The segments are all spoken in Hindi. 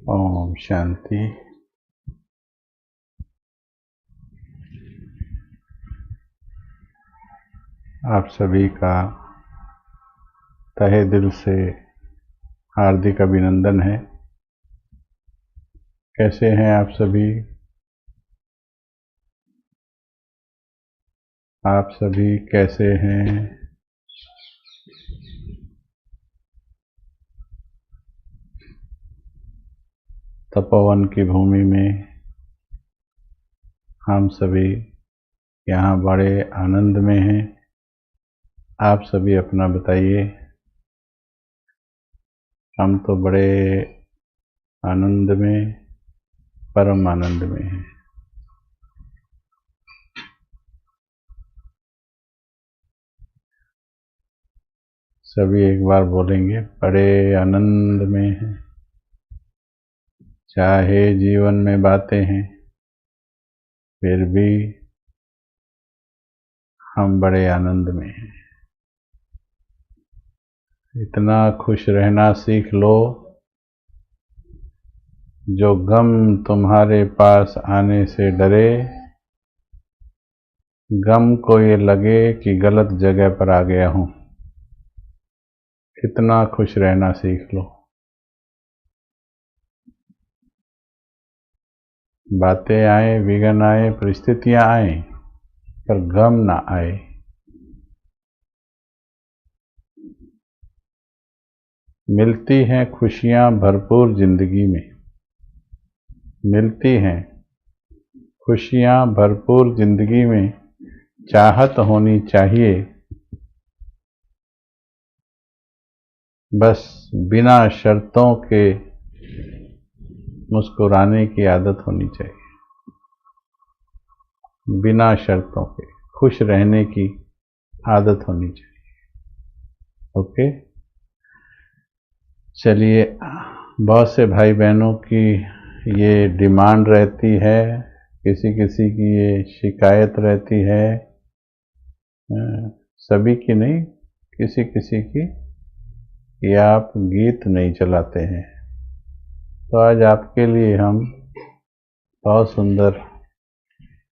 ओम शांति। आप सभी का तहे दिल से हार्दिक अभिनंदन है। कैसे हैं आप सभी? आप सभी कैसे हैं? तपोवन की भूमि में हम सभी यहाँ बड़े आनंद में हैं। आप सभी अपना बताइए। हम तो बड़े आनंद में, परम आनंद में हैं। सभी एक बार बोलेंगे, बड़े आनंद में हैं। चाहे जीवन में बातें हैं, फिर भी हम बड़े आनंद में हैं। इतना खुश रहना सीख लो, जो गम तुम्हारे पास आने से डरे, गम को ये लगे कि गलत जगह पर आ गया हूं। इतना खुश रहना सीख लो। बातें आए, विघ्न आए, परिस्थितियां आए, पर गम ना आए। मिलती हैं खुशियां भरपूर जिंदगी में, मिलती हैं खुशियां भरपूर जिंदगी में। चाहत होनी चाहिए, बस बिना शर्तों के मुस्कुराने की आदत होनी चाहिए। बिना शर्तों के खुश रहने की आदत होनी चाहिए। ओके, चलिए। बहुत से भाई बहनों की ये डिमांड रहती है, किसी किसी की ये शिकायत रहती है, सभी की नहीं, किसी किसी की, कि आप गीत नहीं चलाते हैं। तो आज आपके लिए हम बहुत सुंदर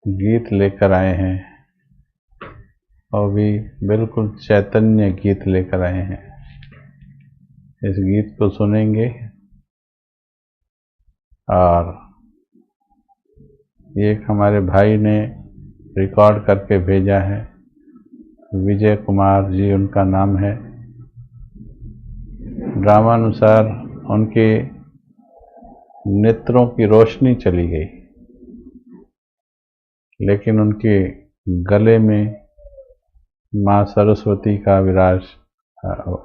गीत लेकर आए हैं, और भी बिल्कुल चैतन्य गीत लेकर आए हैं। इस गीत को सुनेंगे, और ये एक हमारे भाई ने रिकॉर्ड करके भेजा है, विजय कुमार जी उनका नाम है। ड्रामानुसार उनके नेत्रों की रोशनी चली गई, लेकिन उनके गले में माँ सरस्वती का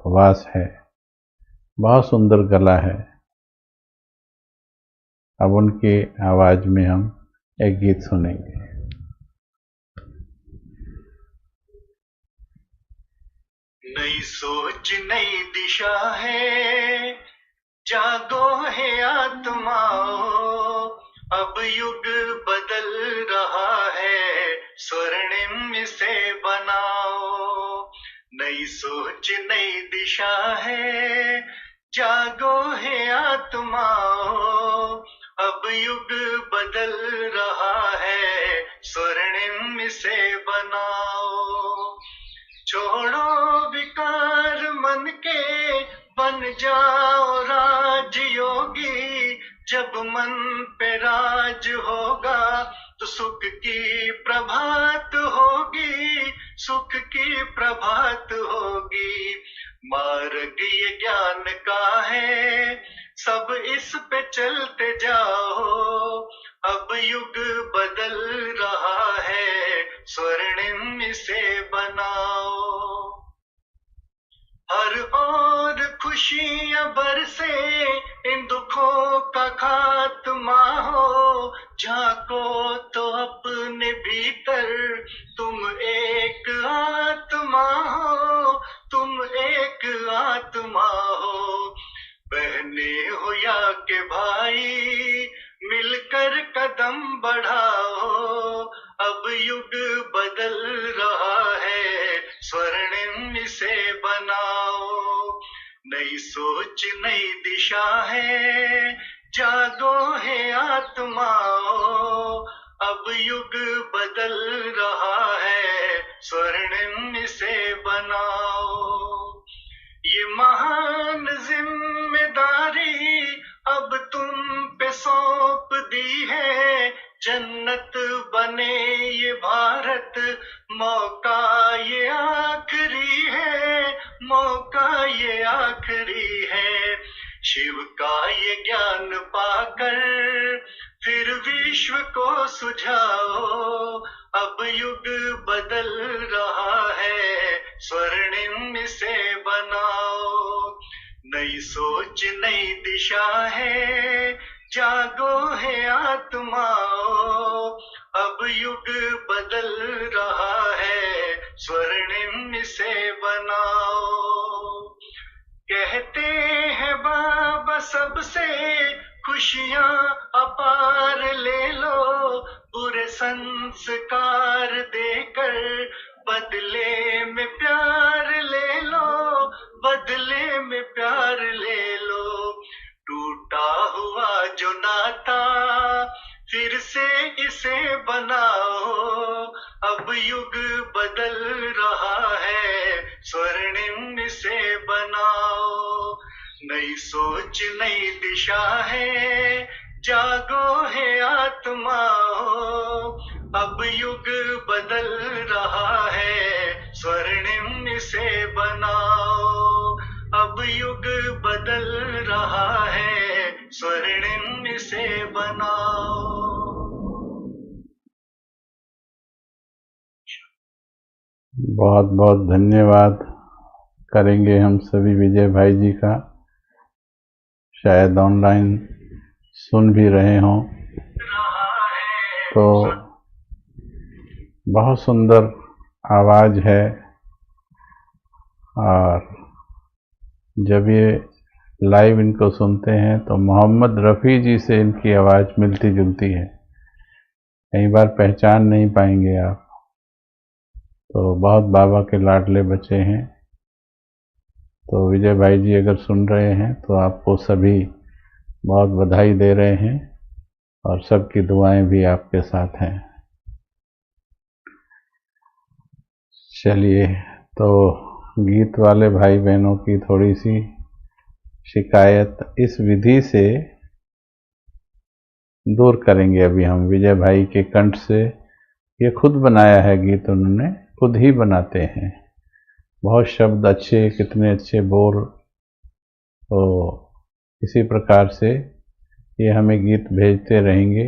वास है। बहुत सुंदर गला है। अब उनकी आवाज में हम एक गीत सुनेंगे। नई सोच नई दिशा है, जागो है आत्माओं, अब युग बदल रहा है, स्वर्णिम इसे बनाओ। नई सोच नई दिशा है, जागो है आत्माओं, अब युग बदल रहा है, स्वर्णिम इसे बनाओ। छोड़ो विकार मन के, बन जाओ राजयोगी। जब मन पे राज होगा, तो सुख की प्रभात होगी, सुख की प्रभात होगी। मार्ग ये ज्ञान का है, सब इस पे चलते जाओ, अब युग बदल रहा है, स्वर्णिम इसे बनाओ। हर ओर खुशियां बरसे, इन दुखों का खात्मा हो। झांको तो अपने भीतर, तुम एक आत्मा हो, तुम एक आत्मा हो। बहने हो या के भाई, मिलकर कदम बढ़ाओ, अब युग बदल रहा है, स्वर्णिम इसे बनाओ। नई सोच नई दिशा है, जागो है आत्माओं, अब युग बदल रहा है, स्वर्णिम इसे बनाओ। ये महान जिम्मेदारी अब तुम पे सौंप दी है, जन्नत बने ये भारत, मौका ये आखिरी है, मौका ये आखिरी है। शिव का ये ज्ञान पाकर फिर विश्व को सुझाओ, अब युग बदल रहा है, स्वर्णिम इसे बनाओ। नई सोच नई दिशा है, जागो है आत्माओं, अब युग बदल रहा है, स्वर्णिम इसे बनाओ। कहते हैं बाबा सबसे खुशियां अपार ले लो, बुरे संस्कार देकर बदले में प्यार ले लो, बदले में प्यार ले लो। टूटा हुआ जो नाता फिर से इसे बनाओ, अब युग बदल रहा है, स्वर्णिम इसे बनाओ। नई सोच नई दिशा है, जागो है आत्माओं, अब युग बदल रहा है, स्वर्णिम इसे बनाओ। अब युग बदल रहा है, स्वर्णिम इसे बनाओ। बहुत बहुत धन्यवाद करेंगे हम सभी विजय भाई जी का। शायद ऑनलाइन सुन भी रहे हों, तो बहुत सुंदर आवाज़ है। और जब ये लाइव इनको सुनते हैं तो मोहम्मद रफ़ी जी से इनकी आवाज़ मिलती जुलती है, कई बार पहचान नहीं पाएंगे आप। तो बहुत बाबा के लाडले बच्चे हैं। तो विजय भाई जी अगर सुन रहे हैं तो आपको सभी बहुत बधाई दे रहे हैं, और सबकी दुआएं भी आपके साथ हैं। चलिए, तो गीत वाले भाई बहनों की थोड़ी सी शिकायत इस विधि से दूर करेंगे अभी हम। विजय भाई के कंठ से, ये खुद बनाया है गीत, उन्होंने खुद ही बनाते हैं। बहुत शब्द अच्छे, कितने अच्छे बोल। तो इसी प्रकार से ये हमें गीत भेजते रहेंगे,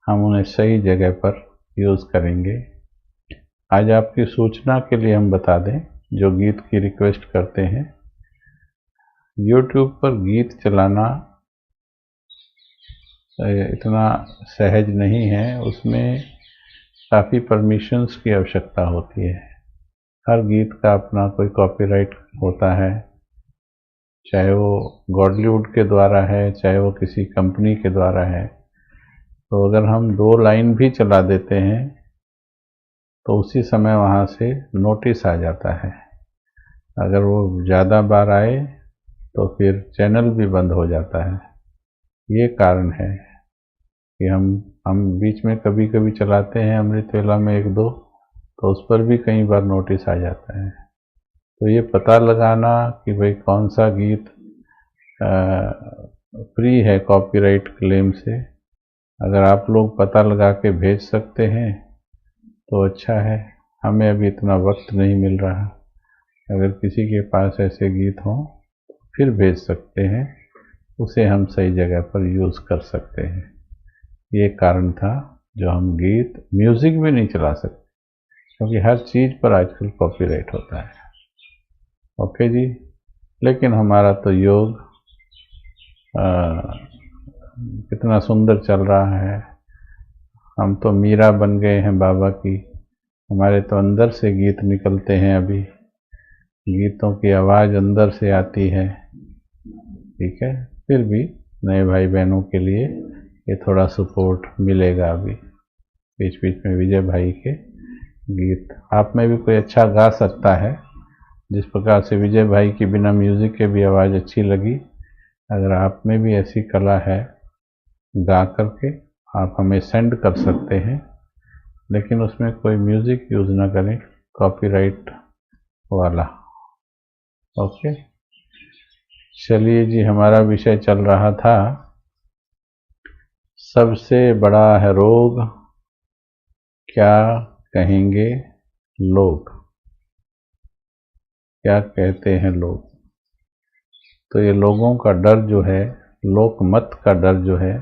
हम उन्हें सही जगह पर यूज़ करेंगे। आज आपकी सूचना के लिए हम बता दें, जो गीत की रिक्वेस्ट करते हैं, YouTube पर गीत चलाना इतना सहज नहीं है, उसमें काफ़ी परमिशंस की आवश्यकता होती है। हर गीत का अपना कोई कॉपीराइट होता है, चाहे वो गॉडलीवुड के द्वारा है, चाहे वो किसी कंपनी के द्वारा है। तो अगर हम 2 लाइन भी चला देते हैं तो उसी समय वहाँ से नोटिस आ जाता है। अगर वो ज़्यादा बार आए तो फिर चैनल भी बंद हो जाता है। ये कारण है कि हम बीच में कभी कभी चलाते हैं अमृत वेला में 1-2, तो उस पर भी कई बार नोटिस आ जाता है। तो ये पता लगाना कि भाई कौन सा गीत फ्री है कॉपीराइट क्लेम से, अगर आप लोग पता लगा के भेज सकते हैं तो अच्छा है। हमें अभी इतना वक्त नहीं मिल रहा। अगर किसी के पास ऐसे गीत हों तो फिर भेज सकते हैं, उसे हम सही जगह पर यूज़ कर सकते हैं। ये कारण था जो हम गीत, म्यूज़िक भी नहीं चला सकते, क्योंकि हर चीज़ पर आजकल कॉपीराइट होता है। ओके जी। लेकिन हमारा तो योग कितना सुंदर चल रहा है। हम तो मीरा बन गए हैं बाबा की। हमारे तो अंदर से गीत निकलते हैं, अभी गीतों की आवाज़ अंदर से आती है। ठीक है, फिर भी नए भाई बहनों के लिए ये थोड़ा सपोर्ट मिलेगा। अभी बीच बीच में विजय भाई के गीत, आप में भी कोई अच्छा गा सकता है, जिस प्रकार से विजय भाई की बिना म्यूज़िक के भी आवाज़ अच्छी लगी, अगर आप में भी ऐसी कला है गा करके आप हमें सेंड कर सकते हैं, लेकिन उसमें कोई म्यूज़िक यूज़ ना करें, कॉपीराइट वाला। ओके, चलिए जी, हमारा विषय चल रहा था सबसे बड़ा है रोग, क्या कहेंगे लोग, क्या कहते हैं लोग। तो ये लोगों का डर जो है, लोकमत का डर जो है,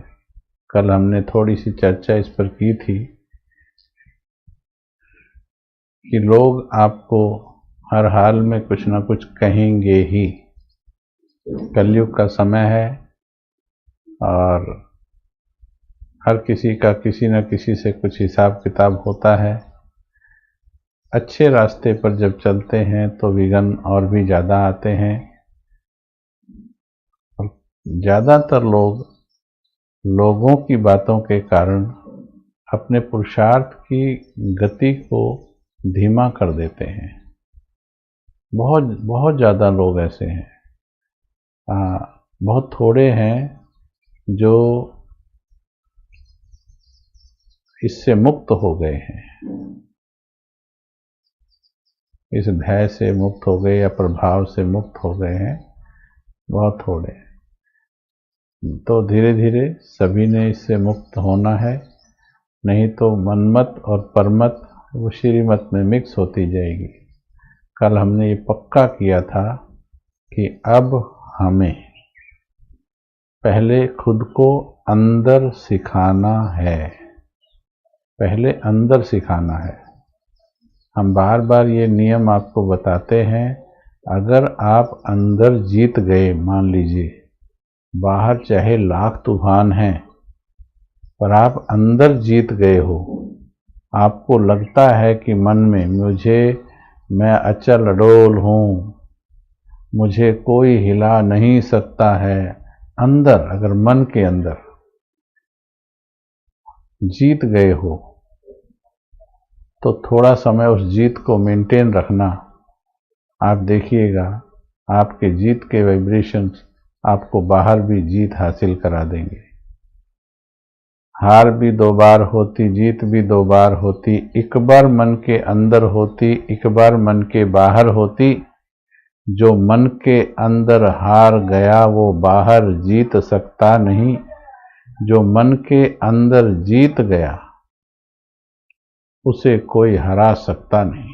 कल हमने थोड़ी सी चर्चा इस पर की थी कि लोग आपको हर हाल में कुछ ना कुछ कहेंगे ही। कलयुग का समय है और हर किसी का किसी न किसी से कुछ हिसाब किताब होता है। अच्छे रास्ते पर जब चलते हैं तो विघ्न और भी ज़्यादा आते हैं। और ज़्यादातर लोग लोगों की बातों के कारण अपने पुरुषार्थ की गति को धीमा कर देते हैं। बहुत बहुत ज़्यादा लोग ऐसे हैं। बहुत थोड़े हैं जो इससे मुक्त हो गए हैं, इस भय से मुक्त हो गए या प्रभाव से मुक्त हो गए हैं, बहुत थोड़े। तो धीरे धीरे सभी ने इससे मुक्त होना है, नहीं तो मनमत और परमत वो श्रीमत में मिक्स होती जाएगी। कल हमने ये पक्का किया था कि अब हमें पहले खुद को अंदर सिखाना है, पहले अंदर सिखाना है। हम बार बार ये नियम आपको बताते हैं, अगर आप अंदर जीत गए, मान लीजिए बाहर चाहे लाख तूफान हैं पर आप अंदर जीत गए हो, आपको लगता है कि मन में मैं अचल अडोल हूँ, मुझे कोई हिला नहीं सकता है, अंदर अगर मन के अंदर जीत गए हो तो थोड़ा समय उस जीत को मेंटेन रखना। आप देखिएगा आपके जीत के वाइब्रेशंस आपको बाहर भी जीत हासिल करा देंगे। हार भी 2 बार होती, जीत भी 2 बार होती, एक बार मन के अंदर होती, एक बार मन के बाहर होती। जो मन के अंदर हार गया वो बाहर जीत सकता नहीं, जो मन के अंदर जीत गया उसे कोई हरा सकता नहीं।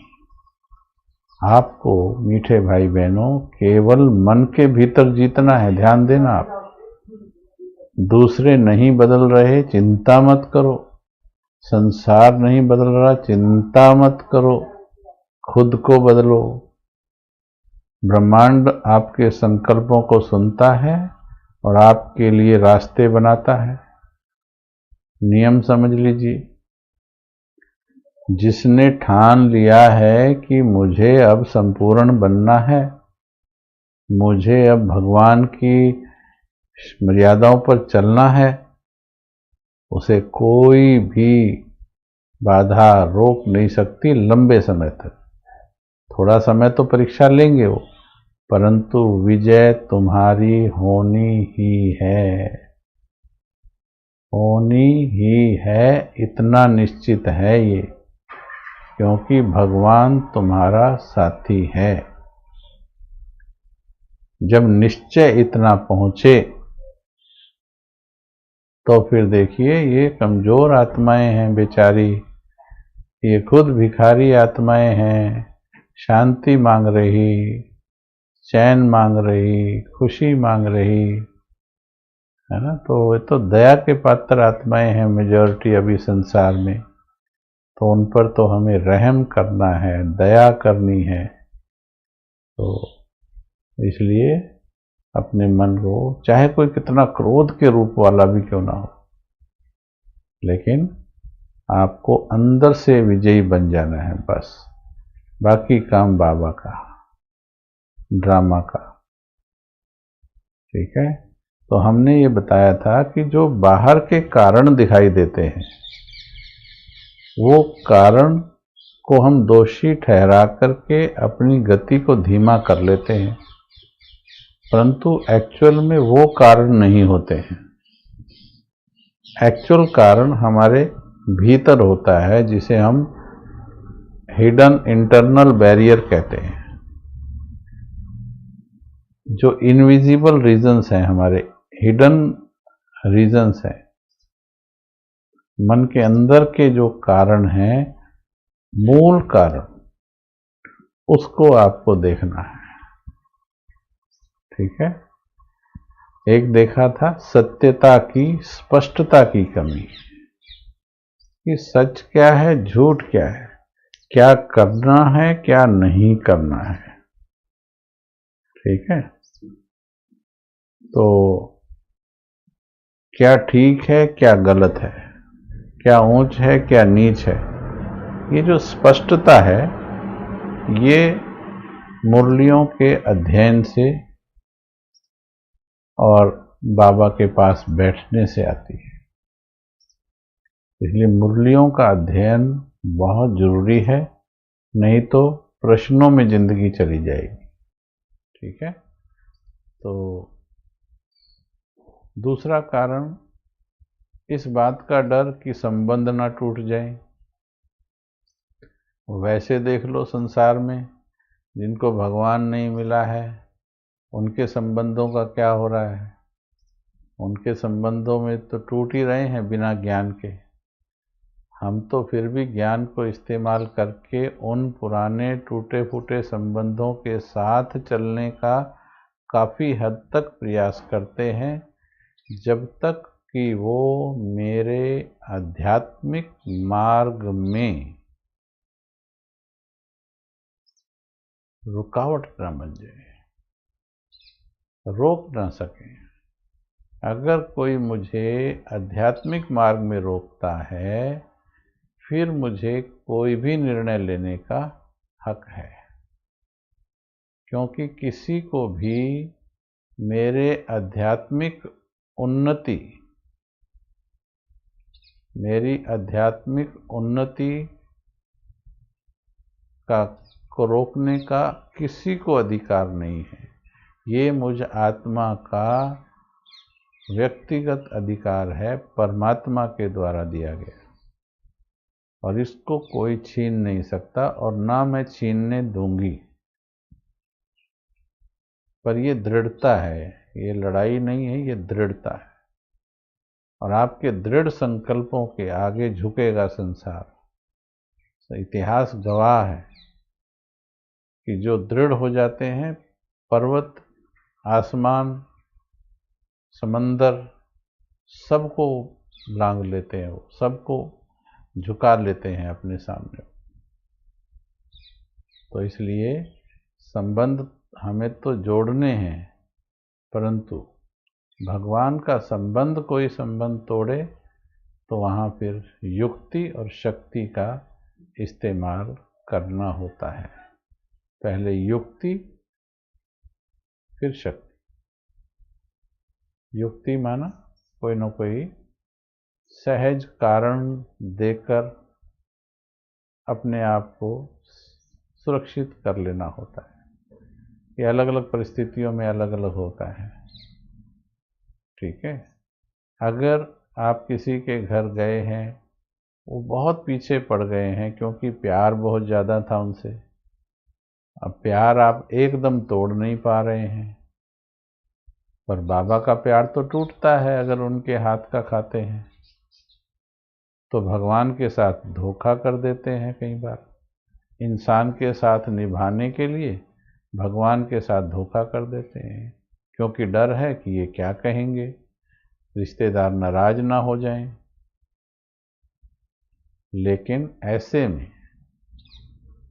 आपको मीठे भाई बहनों केवल मन के भीतर जीतना है, ध्यान देना। आप दूसरे नहीं बदल रहे, चिंता मत करो। संसार नहीं बदल रहा, चिंता मत करो। खुद को बदलो। ब्रह्मांड आपके संकल्पों को सुनता है और आपके लिए रास्ते बनाता है। नियम समझ लीजिए, जिसने ठान लिया है कि मुझे अब संपूर्ण बनना है, मुझे अब भगवान की मर्यादाओं पर चलना है, उसे कोई भी बाधा रोक नहीं सकती लंबे समय तक। थोड़ा समय तो परीक्षा लेंगे वो, परंतु विजय तुम्हारी होनी ही है, होनी ही है, इतना निश्चित है ये, क्योंकि भगवान तुम्हारा साथी है। जब निश्चय इतना पहुंचे तो फिर देखिए ये कमजोर आत्माएं हैं बेचारी, ये खुद भिखारी आत्माएं हैं, शांति मांग रही, चैन मांग रही, खुशी मांग रही है ना। तो ये तो दया के पात्र आत्माएं हैं मेजॉरिटी अभी संसार में, तो उन पर तो हमें रहम करना है, दया करनी है। तो इसलिए अपने मन को, चाहे कोई कितना क्रोध के रूप वाला भी क्यों ना हो, लेकिन आपको अंदर से विजयी बन जाना है बस। बाकी काम बाबा का, ड्रामा का। ठीक है, तो हमने ये बताया था कि जो बाहर के कारण दिखाई देते हैं वो कारण को हम दोषी ठहरा करके अपनी गति को धीमा कर लेते हैं। परंतु एक्चुअल में वो कारण नहीं होते हैं। एक्चुअल कारण हमारे भीतर होता है, जिसे हम हिडन इंटरनल बैरियर कहते हैं। जो इनविजिबल रीजन्स हैं, हमारे हिडन रीजन्स हैं, मन के अंदर के जो कारण हैं, मूल कारण, उसको आपको देखना है। ठीक है। एक देखा था सत्यता की, स्पष्टता की कमी, कि सच क्या है, झूठ क्या है, क्या करना है, क्या नहीं करना है। ठीक है। तो क्या ठीक है, क्या गलत है, क्या ऊंच है, क्या नीच है, ये जो स्पष्टता है, ये मुरलियों के अध्ययन से और बाबा के पास बैठने से आती है। इसलिए मुरलियों का अध्ययन बहुत जरूरी है, नहीं तो प्रश्नों में जिंदगी चली जाएगी। ठीक है। तो दूसरा कारण इस बात का डर कि संबंध ना टूट जाए। वैसे देख लो संसार में जिनको भगवान नहीं मिला है, उनके संबंधों का क्या हो रहा है। उनके संबंधों में तो टूट ही रहे हैं बिना ज्ञान के। हम तो फिर भी ज्ञान को इस्तेमाल करके उन पुराने टूटे फूटे संबंधों के साथ चलने का काफ़ी हद तक प्रयास करते हैं, जब तक कि वो मेरे आध्यात्मिक मार्ग में रुकावट न बन जाए, रोक ना सके। अगर कोई मुझे आध्यात्मिक मार्ग में रोकता है, फिर मुझे कोई भी निर्णय लेने का हक है, क्योंकि किसी को भी मेरे आध्यात्मिक उन्नति, मेरी आध्यात्मिक उन्नति को रोकने का किसी को अधिकार नहीं है। ये मुझ आत्मा का व्यक्तिगत अधिकार है, परमात्मा के द्वारा दिया गया, और इसको कोई छीन नहीं सकता और ना मैं छीनने दूंगी। पर ये दृढ़ता है, ये लड़ाई नहीं है, ये दृढ़ता है। और आपके दृढ़ संकल्पों के आगे झुकेगा संसार। तो इतिहास गवाह है कि जो दृढ़ हो जाते हैं, पर्वत, आसमान, समंदर, सबको लांग लेते हैं, वो सबको झुका लेते हैं अपने सामने। तो इसलिए संबंध हमें तो जोड़ने हैं, परंतु भगवान का संबंध कोई संबंध तोड़े तो वहाँ फिर युक्ति और शक्ति का इस्तेमाल करना होता है। पहले युक्ति, फिर शक्ति। युक्ति माना कोई न कोई सहज कारण देकर अपने आप को सुरक्षित कर लेना होता है। ये अलग अलग परिस्थितियों में अलग अलग होता है। ठीक है। अगर आप किसी के घर गए हैं, वो बहुत पीछे पड़ गए हैं क्योंकि प्यार बहुत ज़्यादा था उनसे, अब प्यार आप एकदम तोड़ नहीं पा रहे हैं, पर बाबा का प्यार तो टूटता है अगर उनके हाथ का खाते हैं। तो भगवान के साथ धोखा कर देते हैं कई बार। इंसान के साथ निभाने के लिए भगवान के साथ धोखा कर देते हैं, क्योंकि डर है कि ये क्या कहेंगे, रिश्तेदार नाराज ना हो जाएं। लेकिन ऐसे में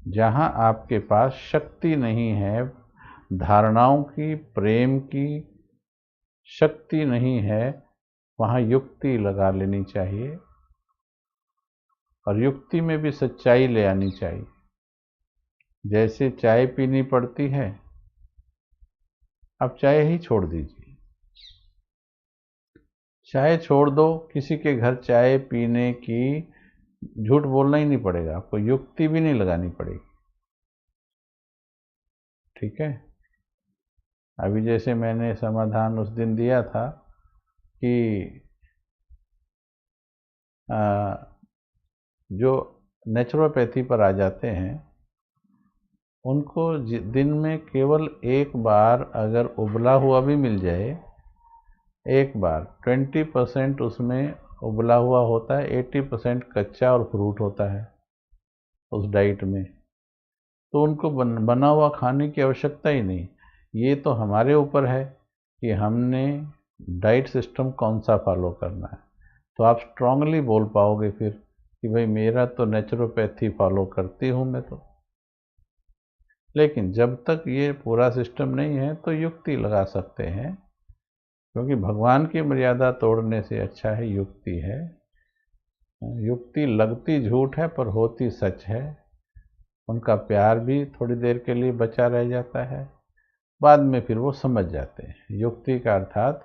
जहां आपके पास शक्ति नहीं है, धारणाओं की, प्रेम की शक्ति नहीं है, वहां युक्ति लगा लेनी चाहिए, और युक्ति में भी सच्चाई ले आनी चाहिए। जैसे चाय पीनी पड़ती है, अब चाय ही छोड़ दीजिए, चाय छोड़ दो, किसी के घर चाय पीने की झूठ बोलना ही नहीं पड़ेगा, आपको युक्ति भी नहीं लगानी पड़ेगी। ठीक है। अभी जैसे मैंने समाधान उस दिन दिया था कि जो नेचुरोपैथी पर आ जाते हैं उनको दिन में केवल एक बार अगर उबला हुआ भी मिल जाए, एक बार 20% उसमें उबला हुआ होता है, 80% कच्चा और फ्रूट होता है उस डाइट में, तो उनको बना हुआ खाने की आवश्यकता ही नहीं। ये तो हमारे ऊपर है कि हमने डाइट सिस्टम कौन सा फॉलो करना है। तो आप स्ट्रांगली बोल पाओगे फिर कि भाई मेरा तो नेचुरोपैथी फॉलो करती हूँ मैं तो। लेकिन जब तक ये पूरा सिस्टम नहीं है तो युक्ति लगा सकते हैं, क्योंकि भगवान की मर्यादा तोड़ने से अच्छा है युक्ति है। युक्ति लगती झूठ है पर होती सच है। उनका प्यार भी थोड़ी देर के लिए बचा रह जाता है, बाद में फिर वो समझ जाते हैं। युक्ति का अर्थात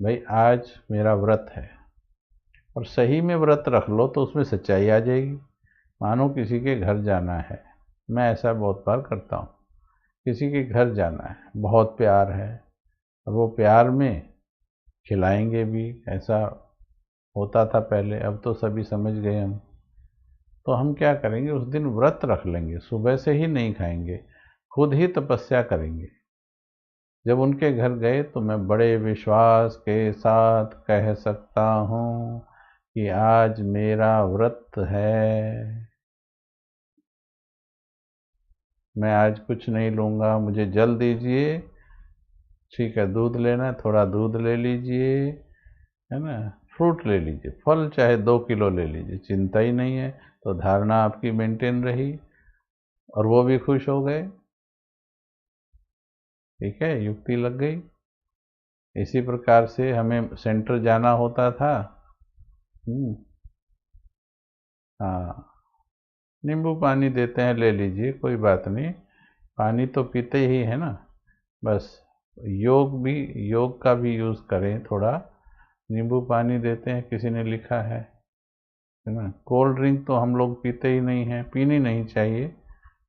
भाई आज मेरा व्रत है, और सही में व्रत रख लो तो उसमें सच्चाई आ जाएगी। मानो किसी के घर जाना है, मैं ऐसा बहुत बार करता हूँ, किसी के घर जाना है, बहुत प्यार है, और वो प्यार में खिलाएंगे भी, ऐसा होता था पहले, अब तो सभी समझ गए हम। तो हम क्या करेंगे, उस दिन व्रत रख लेंगे, सुबह से ही नहीं खाएंगे, खुद ही तपस्या करेंगे। जब उनके घर गए तो मैं बड़े विश्वास के साथ कह सकता हूँ कि आज मेरा व्रत है, मैं आज कुछ नहीं लूँगा, मुझे जल दीजिए, ठीक है, दूध लेना है थोड़ा दूध ले लीजिए, है ना, फ्रूट ले लीजिए, फल चाहे 2 किलो ले लीजिए, चिंता ही नहीं है। तो धारणा आपकी मेंटेन रही और वो भी खुश हो गए। ठीक है, युक्ति लग गई। इसी प्रकार से हमें सेंटर जाना होता था। हाँ, नींबू पानी देते हैं, ले लीजिए, कोई बात नहीं, पानी तो पीते ही है ना। बस योग का भी यूज़ करें थोड़ा। नींबू पानी देते हैं, किसी ने लिखा है ना। कोल्ड ड्रिंक तो हम लोग पीते ही नहीं हैं, पीनी नहीं चाहिए,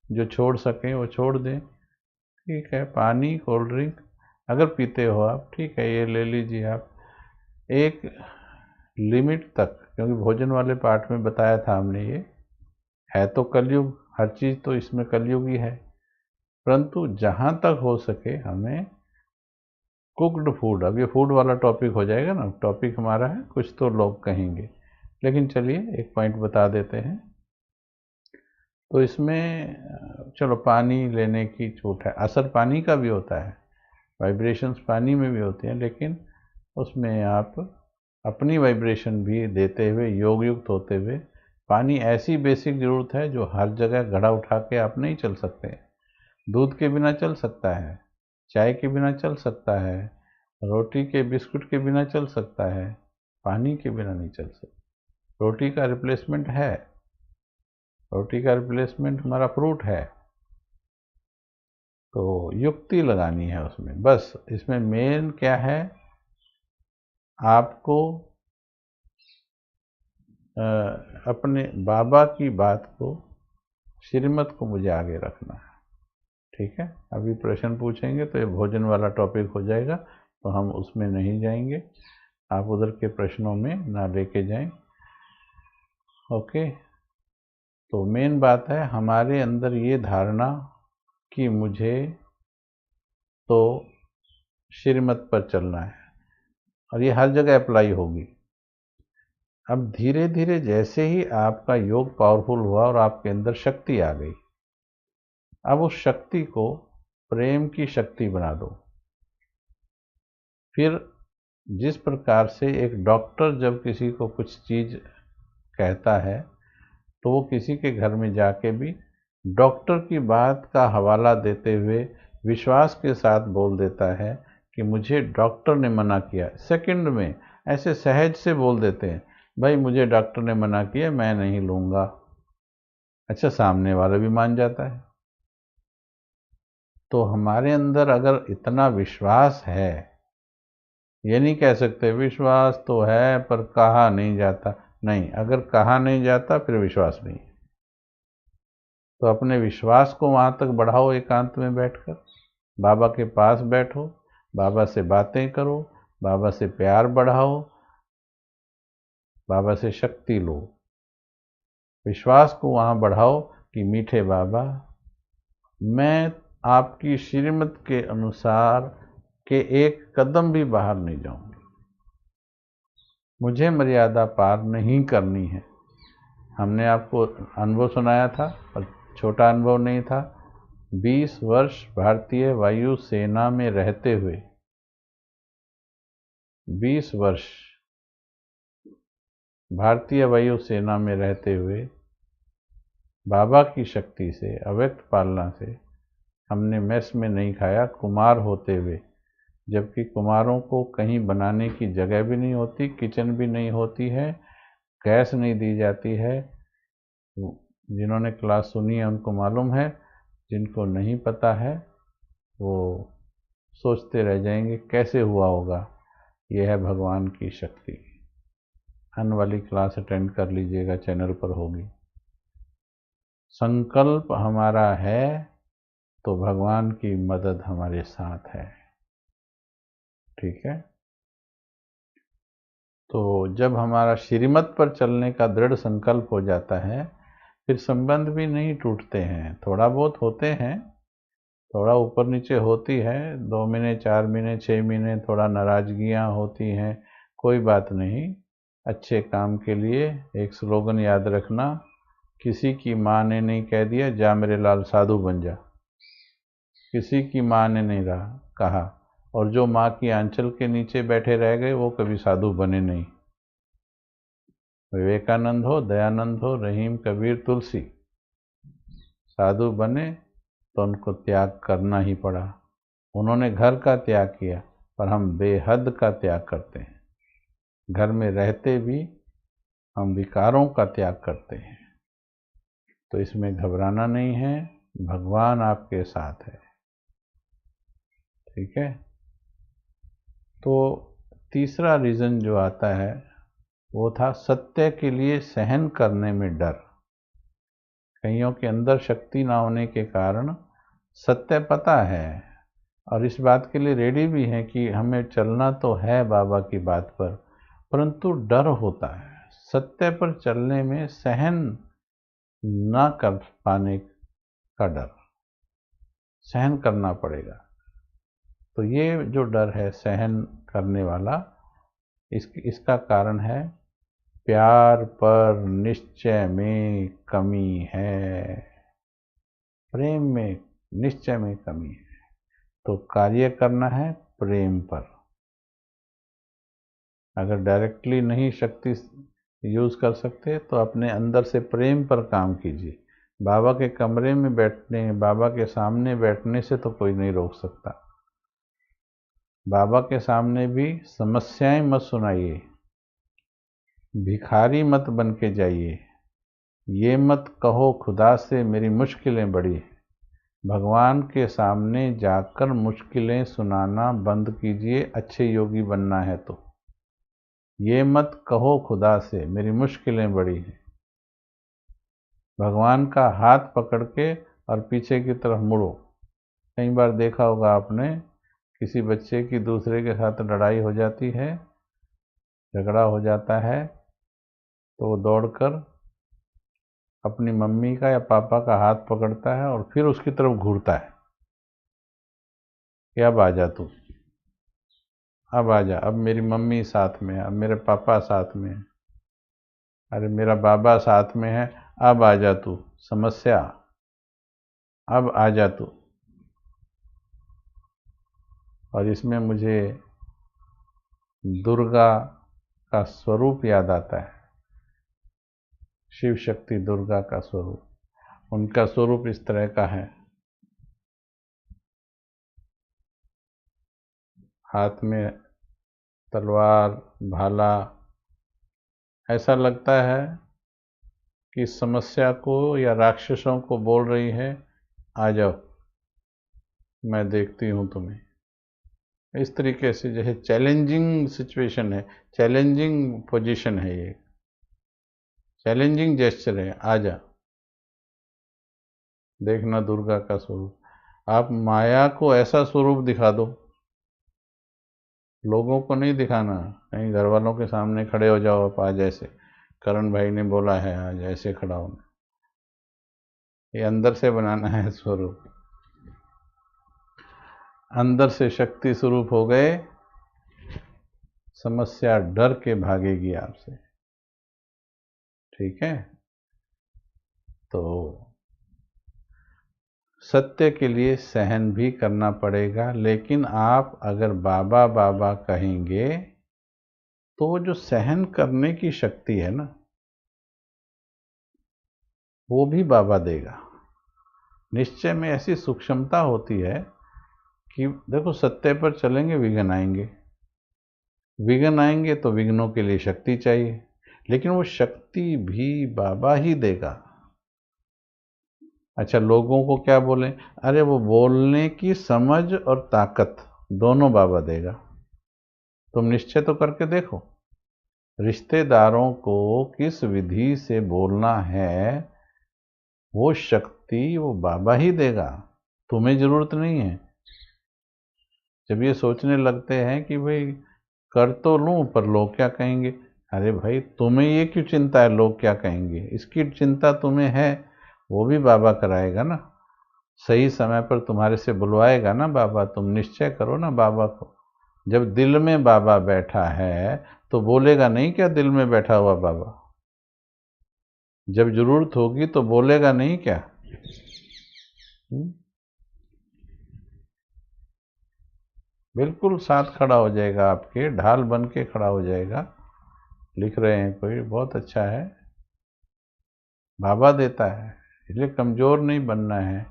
जो छोड़ सकें वो छोड़ दें। ठीक है, पानी कोल्ड ड्रिंक अगर पीते हो आप, ठीक है, ये ले लीजिए आप एक लिमिट तक, क्योंकि भोजन वाले पार्ट में बताया था हमने, ये है तो कलयुग, हर चीज़ तो इसमें कलयुग ही है, परंतु जहाँ तक हो सके हमें कुक्ड फूड, अब ये फूड वाला टॉपिक हो जाएगा ना, टॉपिक हमारा है, कुछ तो लोग कहेंगे, लेकिन चलिए एक पॉइंट बता देते हैं। तो इसमें चलो पानी लेने की छूट है, असर पानी का भी होता है, वाइब्रेशंस पानी में भी होते हैं, लेकिन उसमें आप अपनी वाइब्रेशन भी देते हुए योग युक्त होते हुए, पानी ऐसी बेसिक ज़रूरत है जो हर जगह घड़ा उठा के आप नहीं चल सकते। दूध के बिना चल सकता है, चाय के बिना चल सकता है, रोटी के बिस्कुट के बिना चल सकता है, पानी के बिना नहीं चल सकता। रोटी का रिप्लेसमेंट है, रोटी का रिप्लेसमेंट हमारा फ्रूट है। तो युक्ति लगानी है उसमें, बस इसमें मेन क्या है, आपको अपने बाबा की बात को, श्रीमत को मुझे आगे रखना है। ठीक है, अभी प्रश्न पूछेंगे तो ये भोजन वाला टॉपिक हो जाएगा, तो हम उसमें नहीं जाएंगे, आप उधर के प्रश्नों में ना लेके जाएं। ओके, तो मेन बात है हमारे अंदर ये धारणा कि मुझे तो श्रीमत पर चलना है, और ये हर जगह अप्लाई होगी। अब धीरे धीरे जैसे ही आपका योग पावरफुल हुआ और आपके अंदर शक्ति आ गई, अब उस शक्ति को प्रेम की शक्ति बना दो। फिर जिस प्रकार से एक डॉक्टर जब किसी को कुछ चीज़ कहता है तो वो किसी के घर में जाके भी डॉक्टर की बात का हवाला देते हुए विश्वास के साथ बोल देता है कि मुझे डॉक्टर ने मना किया। सेकंड में ऐसे सहज से बोल देते हैं, भाई मुझे डॉक्टर ने मना किया, मैं नहीं लूँगा। अच्छा, सामने वाला भी मान जाता है। तो हमारे अंदर अगर इतना विश्वास है, ये नहीं कह सकते विश्वास तो है पर कहा नहीं जाता, नहीं, अगर कहा नहीं जाता फिर विश्वास नहीं। तो अपने विश्वास को वहाँ तक बढ़ाओ एकांत में बैठकर, बाबा के पास बैठो, बाबा से बातें करो, बाबा से प्यार बढ़ाओ, बाबा से शक्ति लो। विश्वास को वहाँ बढ़ाओ कि मीठे बाबा, मैं आपकी श्रीमत के अनुसार के एक कदम भी बाहर नहीं जाऊंगी, मुझे मर्यादा पार नहीं करनी है। हमने आपको अनुभव सुनाया था, पर छोटा अनुभव नहीं था। 20 वर्ष भारतीय वायु सेना में रहते हुए, 20 वर्ष भारतीय वायु सेना में रहते हुए बाबा की शक्ति से, अव्यक्त पालना से हमने मेस में नहीं खाया, कुमार होते हुए, जबकि कुमारों को कहीं बनाने की जगह भी नहीं होती, किचन भी नहीं होती है, गैस नहीं दी जाती है। जिन्होंने क्लास सुनी है उनको मालूम है, जिनको नहीं पता है वो सोचते रह जाएंगे कैसे हुआ होगा। यह है भगवान की शक्ति। आने वाली क्लास अटेंड कर लीजिएगा, चैनल पर होगी। संकल्प हमारा है तो भगवान की मदद हमारे साथ है। ठीक है, तो जब हमारा श्रीमत पर चलने का दृढ़ संकल्प हो जाता है, फिर संबंध भी नहीं टूटते हैं। थोड़ा बहुत होते हैं, थोड़ा ऊपर नीचे होती है, 2 महीने 4 महीने 6 महीने थोड़ा नाराजगियाँ होती हैं, कोई बात नहीं। अच्छे काम के लिए एक स्लोगन याद रखना, किसी की माँ ने नहीं कह दिया जा मेरे लाल साधु बन जा, किसी की माँ ने नहीं कहा, और जो माँ की आंचल के नीचे बैठे रह गए वो कभी साधु बने नहीं। विवेकानंद हो, दयानंद हो, रहीम, कबीर, तुलसी साधु बने तो उनको त्याग करना ही पड़ा। उन्होंने घर का त्याग किया, पर हम बेहद का त्याग करते हैं। घर में रहते भी हम विकारों का त्याग करते हैं। तो इसमें घबराना नहीं है, भगवान आपके साथ है। ठीक है, तो तीसरा रीज़न जो आता है वो था सत्य के लिए सहन करने में डर। कईयों के अंदर शक्ति ना होने के कारण सत्य पता है और इस बात के लिए रेडी भी हैं कि हमें चलना तो है बाबा की बात पर, परंतु डर होता है सत्य पर चलने में, सहन ना कर पाने का डर, सहन करना पड़ेगा। तो ये जो डर है सहन करने वाला, इसका कारण है प्यार पर निश्चय में कमी है, प्रेम में निश्चय में कमी है। तो कार्य करना है प्रेम पर। अगर डायरेक्टली नहीं शक्ति यूज़ कर सकते तो अपने अंदर से प्रेम पर काम कीजिए। बाबा के कमरे में बैठने, बाबा के सामने बैठने से तो कोई नहीं रोक सकता। बाबा के सामने भी समस्याएं मत सुनाइए, भिखारी मत बन के जाइए, ये मत कहो खुदा से मेरी मुश्किलें बड़ी। भगवान के सामने जाकर मुश्किलें सुनाना बंद कीजिए, अच्छे योगी बनना है तो। ये मत कहो खुदा से मेरी मुश्किलें बड़ी हैं। भगवान का हाथ पकड़ के और पीछे की तरफ मुड़ो। कई बार देखा होगा आपने, किसी बच्चे की दूसरे के साथ लड़ाई हो जाती है, झगड़ा हो जाता है, तो वो दौड़कर अपनी मम्मी का या पापा का हाथ पकड़ता है और फिर उसकी तरफ घूरता है कि अब आ जा तू, अब आ जा, अब मेरी मम्मी साथ में है, अब मेरे पापा साथ में है, अरे मेरा बाबा साथ में है, अब आ जा तू, समस्या अब आ जा तू। और इसमें मुझे दुर्गा का स्वरूप याद आता है, शिव शक्ति दुर्गा का स्वरूप। उनका स्वरूप इस तरह का है, हाथ में तलवार, भाला, ऐसा लगता है कि समस्या को या राक्षसों को बोल रही है आ जाओ, मैं देखती हूँ तुम्हें। इस तरीके से जो है चैलेंजिंग सिचुएशन है, चैलेंजिंग पोजीशन है, ये चैलेंजिंग जेस्चर है, आ जा। देखना दुर्गा का स्वरूप। आप माया को ऐसा स्वरूप दिखा दो, लोगों को नहीं दिखाना। कहीं घर वालों के सामने खड़े हो जाओ आप, आज ऐसे करण भाई ने बोला है आज ऐसे खड़ा होना, ये अंदर से बनाना है स्वरूप। अंदर से शक्ति स्वरूप हो गए, समस्या डर के भागेगी आपसे। ठीक है, तो सत्य के लिए सहन भी करना पड़ेगा, लेकिन आप अगर बाबा बाबा कहेंगे तो वो जो सहन करने की शक्ति है ना, वो भी बाबा देगा। निश्चय में ऐसी सूक्ष्मता होती है कि देखो, सत्य पर चलेंगे विघ्न आएंगे, विघ्न आएंगे तो विघ्नों के लिए शक्ति चाहिए, लेकिन वो शक्ति भी बाबा ही देगा। अच्छा, लोगों को क्या बोलें? अरे वो बोलने की समझ और ताकत दोनों बाबा देगा। तुम निश्चय तो करके देखो, रिश्तेदारों को किस विधि से बोलना है, वो शक्ति वो बाबा ही देगा, तुम्हें जरूरत नहीं है। जब ये सोचने लगते हैं कि भाई कर तो लूं पर लोग क्या कहेंगे, अरे भाई तुम्हें ये क्यों चिंता है लोग क्या कहेंगे, इसकी चिंता तुम्हें है, वो भी बाबा कराएगा ना। सही समय पर तुम्हारे से बुलवाएगा ना बाबा, तुम निश्चय करो ना बाबा को। जब दिल में बाबा बैठा है तो बोलेगा नहीं क्या दिल में बैठा हुआ बाबा? जब जरूरत होगी तो बोलेगा नहीं क्या? बिल्कुल साथ खड़ा हो जाएगा, आपके ढाल बन के खड़ा हो जाएगा। लिख रहे हैं कोई, बहुत अच्छा है। बाबा देता है, इसलिए कमजोर नहीं बनना है,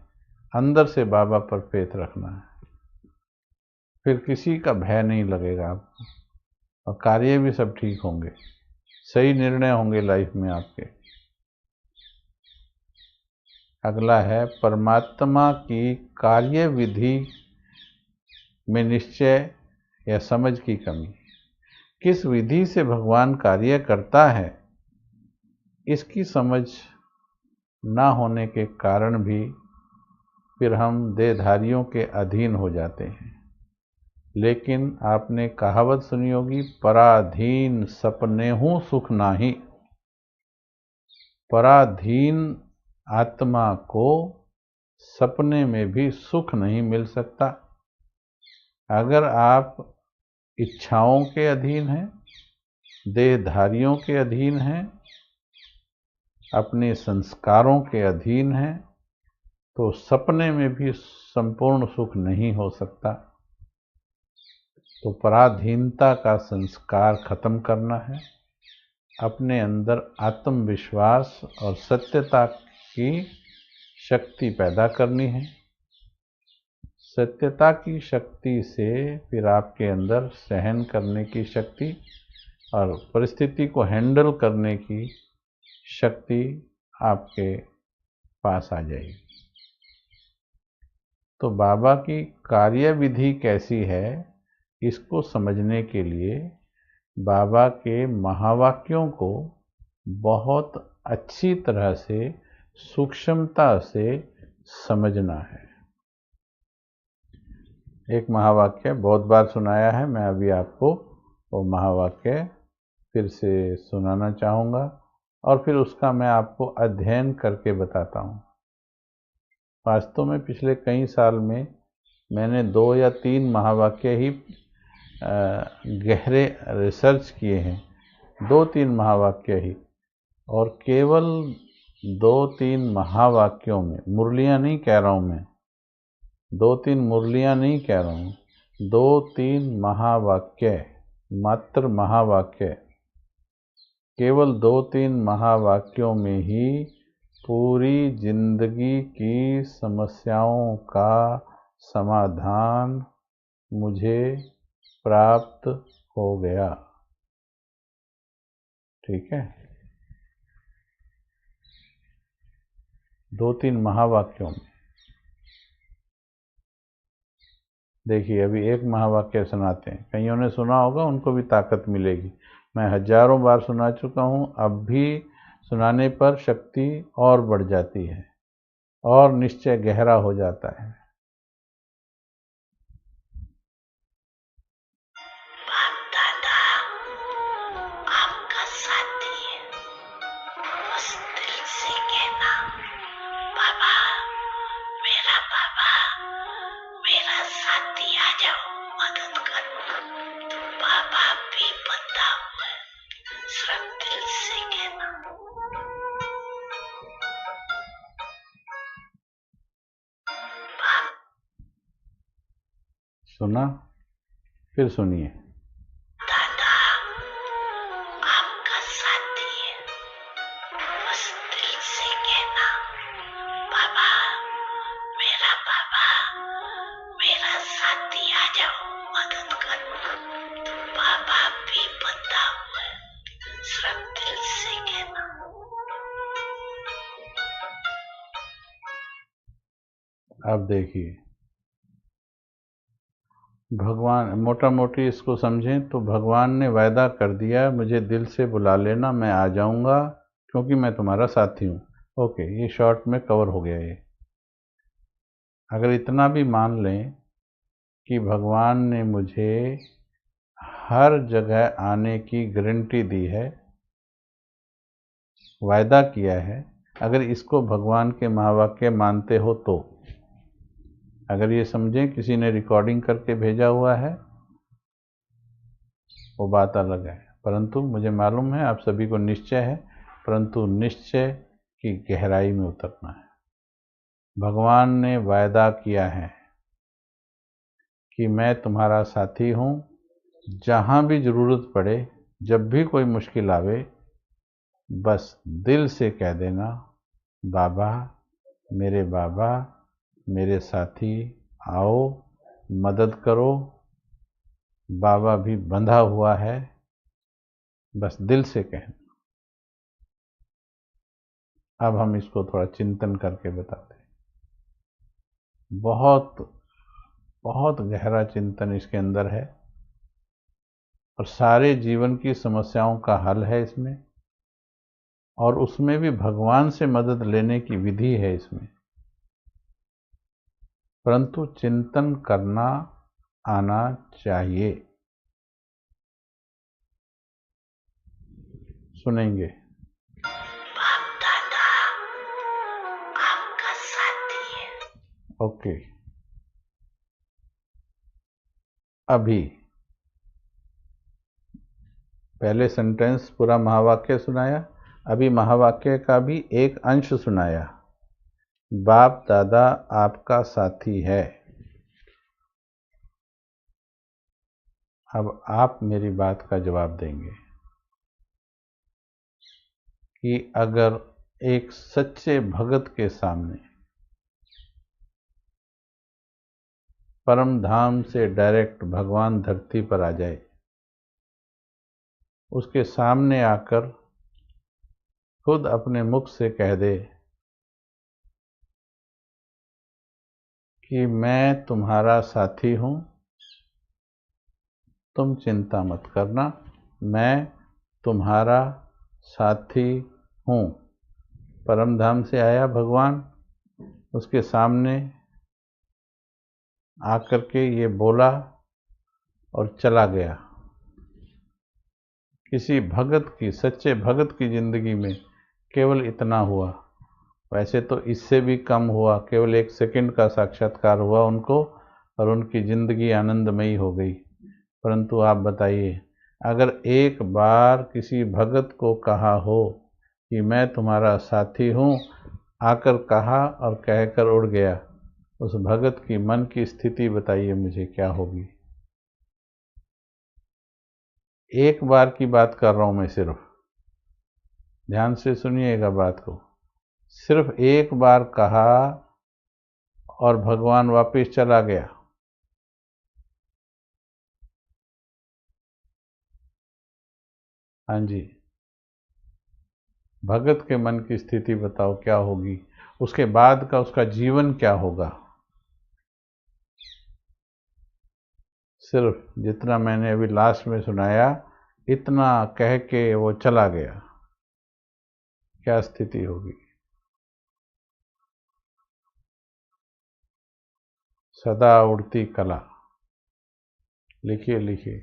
अंदर से बाबा पर फेथ रखना है, फिर किसी का भय नहीं लगेगा आपको, और कार्य भी सब ठीक होंगे, सही निर्णय होंगे लाइफ में आपके। अगला है परमात्मा की कार्य विधि में निश्चय या समझ की कमी। किस विधि से भगवान कार्य करता है, इसकी समझ ना होने के कारण भी फिर हम देहधारियों के अधीन हो जाते हैं। लेकिन आपने कहावत सुनी होगी, पराधीन सपनेहु सुख नाही। पराधीन आत्मा को सपने में भी सुख नहीं मिल सकता। अगर आप इच्छाओं के अधीन हैं, देहधारियों के अधीन हैं, अपने संस्कारों के अधीन हैं, तो सपने में भी संपूर्ण सुख नहीं हो सकता। तो पराधीनता का संस्कार खत्म करना है, अपने अंदर आत्मविश्वास और सत्यता की शक्ति पैदा करनी है। सत्यता की शक्ति से फिर आपके अंदर सहन करने की शक्ति और परिस्थिति को हैंडल करने की शक्ति आपके पास आ जाएगी। तो बाबा की कार्य विधि कैसी है, इसको समझने के लिए बाबा के महावाक्यों को बहुत अच्छी तरह से सूक्ष्मता से समझना है। एक महावाक्य बहुत बार सुनाया है, मैं अभी आपको वो महावाक्य फिर से सुनाना चाहूँगा और फिर उसका मैं आपको अध्ययन करके बताता हूँ। वास्तव में पिछले कई साल में मैंने 2 या 3 महावाक्य ही गहरे रिसर्च किए हैं, 2-3 महावाक्य ही, और केवल 2-3 महावाक्यों में, मुरलियाँ नहीं कह रहा हूँ मैं, 2-3 मुरलियाँ नहीं कह रहा हूँ, 2-3 महावाक्य, मात्र महावाक्य, केवल 2-3 महावाक्यों में ही पूरी जिंदगी की समस्याओं का समाधान मुझे प्राप्त हो गया। ठीक है, 2-3 महावाक्यों में। देखिए, अभी एक महावाक्य सुनाते हैं, कईयों ने सुना होगा, उनको भी ताकत मिलेगी। मैं हजारों बार सुना चुका हूँ, अब भी सुनाने पर शक्ति और बढ़ जाती है और निश्चय गहरा हो जाता है। से कहना, बाबा, मेरा बाबा, मेरा साथी आ जाओ, मदद करो। तो बाबा भी बंधा हुआ है, सिर्फ दिल से कहना। सुना? फिर सुनिए। दादा आपका साथी है, बस दिल से कहना, बाबा, मेरा साथी आ जाओ, मदद करो। तो बाबा भी बंधा हुआ है, सिर्फ दिल से कहना। अब देखिए, भगवान, मोटा मोटी इसको समझें तो भगवान ने वायदा कर दिया, मुझे दिल से बुला लेना, मैं आ जाऊंगा क्योंकि मैं तुम्हारा साथी हूँ। ओके, ये शॉर्ट में कवर हो गया। ये अगर इतना भी मान लें कि भगवान ने मुझे हर जगह आने की गारंटी दी है, वायदा किया है, अगर इसको भगवान के महावाक्य मानते हो तो, अगर ये समझें किसी ने रिकॉर्डिंग करके भेजा हुआ है वो बात अलग है, परंतु मुझे मालूम है आप सभी को निश्चय है, परंतु निश्चय की गहराई में उतरना है। भगवान ने वायदा किया है कि मैं तुम्हारा साथी हूँ, जहाँ भी ज़रूरत पड़े, जब भी कोई मुश्किल आवे, बस दिल से कह देना, बाबा, मेरे साथी आओ, मदद करो। बाबा भी बंधा हुआ है, बस दिल से कहना। अब हम इसको थोड़ा चिंतन करके बताते हैं। बहुत बहुत गहरा चिंतन इसके अंदर है और सारे जीवन की समस्याओं का हल है इसमें, और उसमें भी भगवान से मदद लेने की विधि है इसमें, परंतु चिंतन करना आना चाहिए। सुनेंगे। बाप दादा आपका साथी है। ओके, अभी पहले सेंटेंस पूरा महावाक्य सुनाया, अभी महावाक्य का भी एक अंश सुनाया। बाप दादा आपका साथी है। अब आप मेरी बात का जवाब देंगे कि अगर एक सच्चे भगत के सामने परम धाम से डायरेक्ट भगवान धरती पर आ जाए, उसके सामने आकर खुद अपने मुख से कह दे कि मैं तुम्हारा साथी हूँ, तुम चिंता मत करना, मैं तुम्हारा साथी हूँ। परम धाम से आया भगवान, उसके सामने आकर के ये बोला और चला गया। किसी भगत की, सच्चे भगत की जिंदगी में केवल इतना हुआ, वैसे तो इससे भी कम हुआ, केवल 1 सेकंड का साक्षात्कार हुआ उनको और उनकी जिंदगी आनंदमयी हो गई। परंतु आप बताइए, अगर एक बार किसी भगत को कहा हो कि मैं तुम्हारा साथी हूँ, आकर कहा और कहकर उड़ गया, उस भगत की मन की स्थिति बताइए मुझे क्या होगी। एक बार की बात कर रहा हूँ मैं, सिर्फ ध्यान से सुनिएगा बात को। सिर्फ एक बार कहा और भगवान वापस चला गया। हाँ जी, भगत के मन की स्थिति बताओ क्या होगी, उसके बाद का उसका जीवन क्या होगा। सिर्फ जितना मैंने अभी लास्ट में सुनाया, इतना कह के वो चला गया, क्या स्थिति होगी। सदा उड़ती कला, लिखिए लिखिए।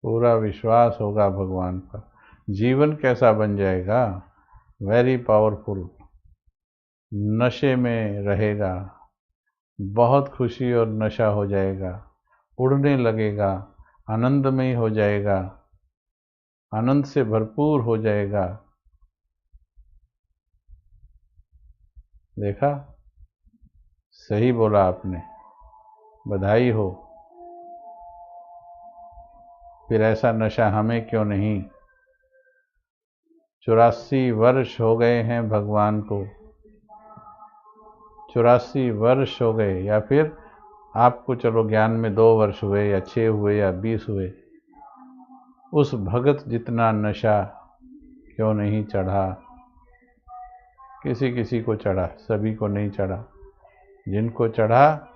पूरा विश्वास होगा भगवान पर। जीवन कैसा बन जाएगा? Very powerful. नशे में रहेगा, बहुत खुशी और नशा हो जाएगा, उड़ने लगेगा, आनंदमय हो जाएगा, आनंद से भरपूर हो जाएगा। देखा, सही बोला आपने, बधाई हो। फिर ऐसा नशा हमें क्यों नहीं? 84 वर्ष हो गए हैं भगवान को, 84 वर्ष हो गए, या फिर आपको चलो ज्ञान में 2 वर्ष हुए या 6 हुए या 20 हुए, उस भगत जितना नशा क्यों नहीं चढ़ा? किसी किसी को चढ़ा, सभी को नहीं चढ़ा। जिनको चढ़ा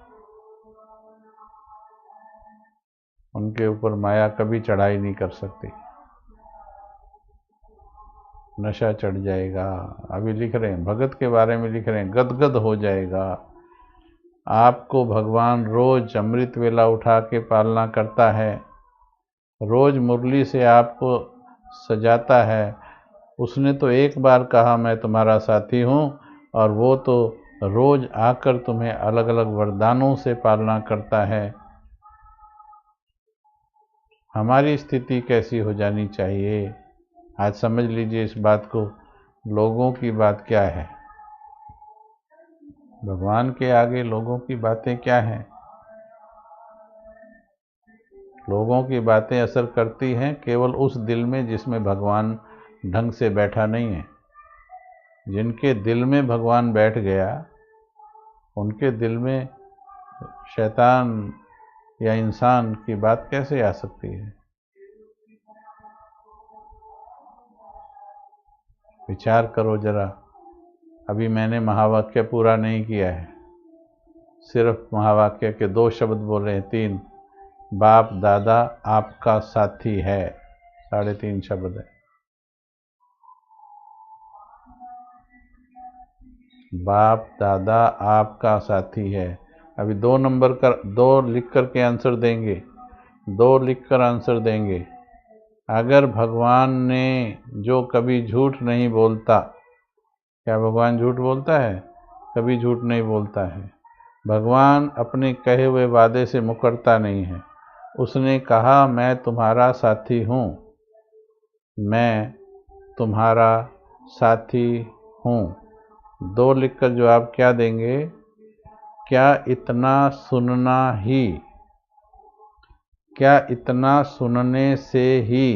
उनके ऊपर माया कभी चढ़ाई नहीं कर सकती। नशा चढ़ जाएगा। अभी लिख रहे हैं, भगत के बारे में लिख रहे हैं, गदगद हो जाएगा। आपको भगवान रोज अमृत वेला उठा के पालना करता है, रोज मुरली से आपको सजाता है। उसने तो एक बार कहा मैं तुम्हारा साथी हूँ, और वो तो रोज आकर तुम्हें अलग अलग वरदानों से पालना करता है। हमारी स्थिति कैसी हो जानी चाहिए? आज समझ लीजिए इस बात को। लोगों की बात क्या है? भगवान के आगे लोगों की बातें क्या हैं? लोगों की बातें असर करती हैं केवल उस दिल में जिसमें भगवान ढंग से बैठा नहीं है। जिनके दिल में भगवान बैठ गया, उनके दिल में शैतान या इंसान की बात कैसे आ सकती है? विचार करो जरा। अभी मैंने महावाक्य पूरा नहीं किया है, सिर्फ महावाक्य के 2 शब्द बोले हैं, 3। बाप दादा आपका साथी है, 3.5 शब्द है। बाप दादा आपका साथी है। अभी 2 नंबर का 2 लिख कर के आंसर देंगे, 2 लिख कर आंसर देंगे। अगर भगवान ने जो कभी झूठ नहीं बोलता, क्या भगवान झूठ बोलता है? कभी झूठ नहीं बोलता है। भगवान अपने कहे हुए वादे से मुकरता नहीं है। उसने कहा मैं तुम्हारा साथी हूँ, मैं तुम्हारा साथी हूँ। 2 लिखकर जवाब क्या देंगे? क्या इतना सुनना ही, क्या इतना सुनने से ही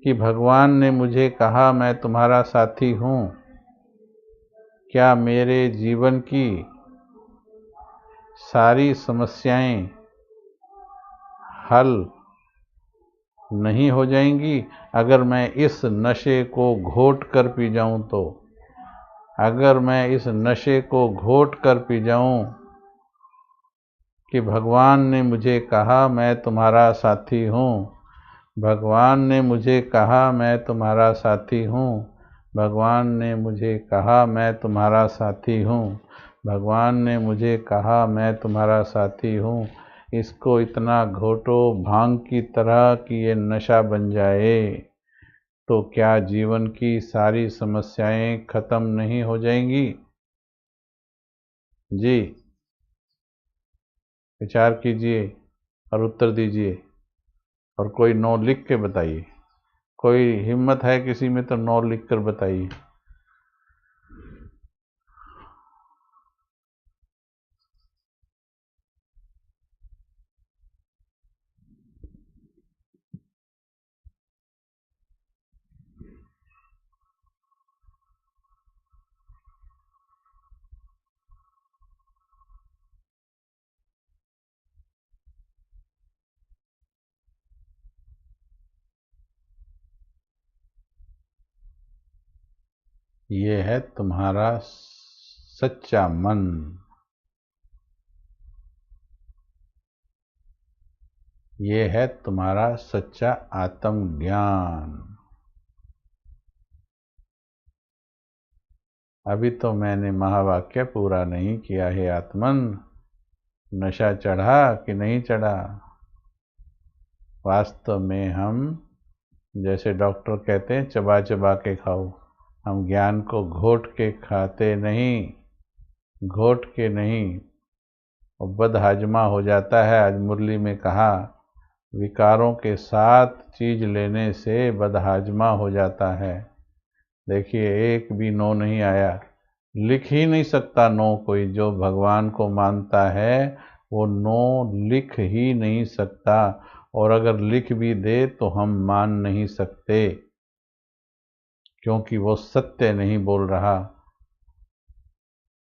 कि भगवान ने मुझे कहा मैं तुम्हारा साथी हूँ, क्या मेरे जीवन की सारी समस्याएं हल नहीं हो जाएंगी अगर मैं इस नशे को घोट कर पी जाऊं तो? अगर मैं इस नशे को घोट कर पी जाऊं कि भगवान ने मुझे कहा मैं तुम्हारा साथी हूँ, भगवान ने मुझे कहा मैं तुम्हारा साथी हूँ, भगवान ने मुझे कहा मैं तुम्हारा साथी हूँ, भगवान ने मुझे कहा मैं तुम्हारा साथी हूँ। इसको इतना घोटो भांग की तरह कि ये नशा बन जाए, तो क्या जीवन की सारी समस्याएं खत्म नहीं हो जाएंगी? जी, विचार कीजिए और उत्तर दीजिए। और कोई 9 लिख के बताइए। कोई हिम्मत है किसी में तो 9 लिख कर बताइए। ये है तुम्हारा सच्चा मन। ये है तुम्हारा सच्चा आत्मज्ञान। अभी तो मैंने महावाक्य पूरा नहीं किया है आत्मन। नशा चढ़ा कि नहीं चढ़ा? वास्तव में हम, जैसे डॉक्टर कहते हैं, चबा चबा के खाओ। हम ज्ञान को घोट के खाते नहीं, घोट के नहीं। और बदहाजमा हो जाता है। आज मुरली में कहा, विकारों के साथ चीज लेने से बदहाजमा हो जाता है। देखिए, एक भी नो नहीं आया। लिख ही नहीं सकता नो कोई। जो भगवान को मानता है वो नो लिख ही नहीं सकता। और अगर लिख भी दे तो हम मान नहीं सकते, क्योंकि वो सत्य नहीं बोल रहा,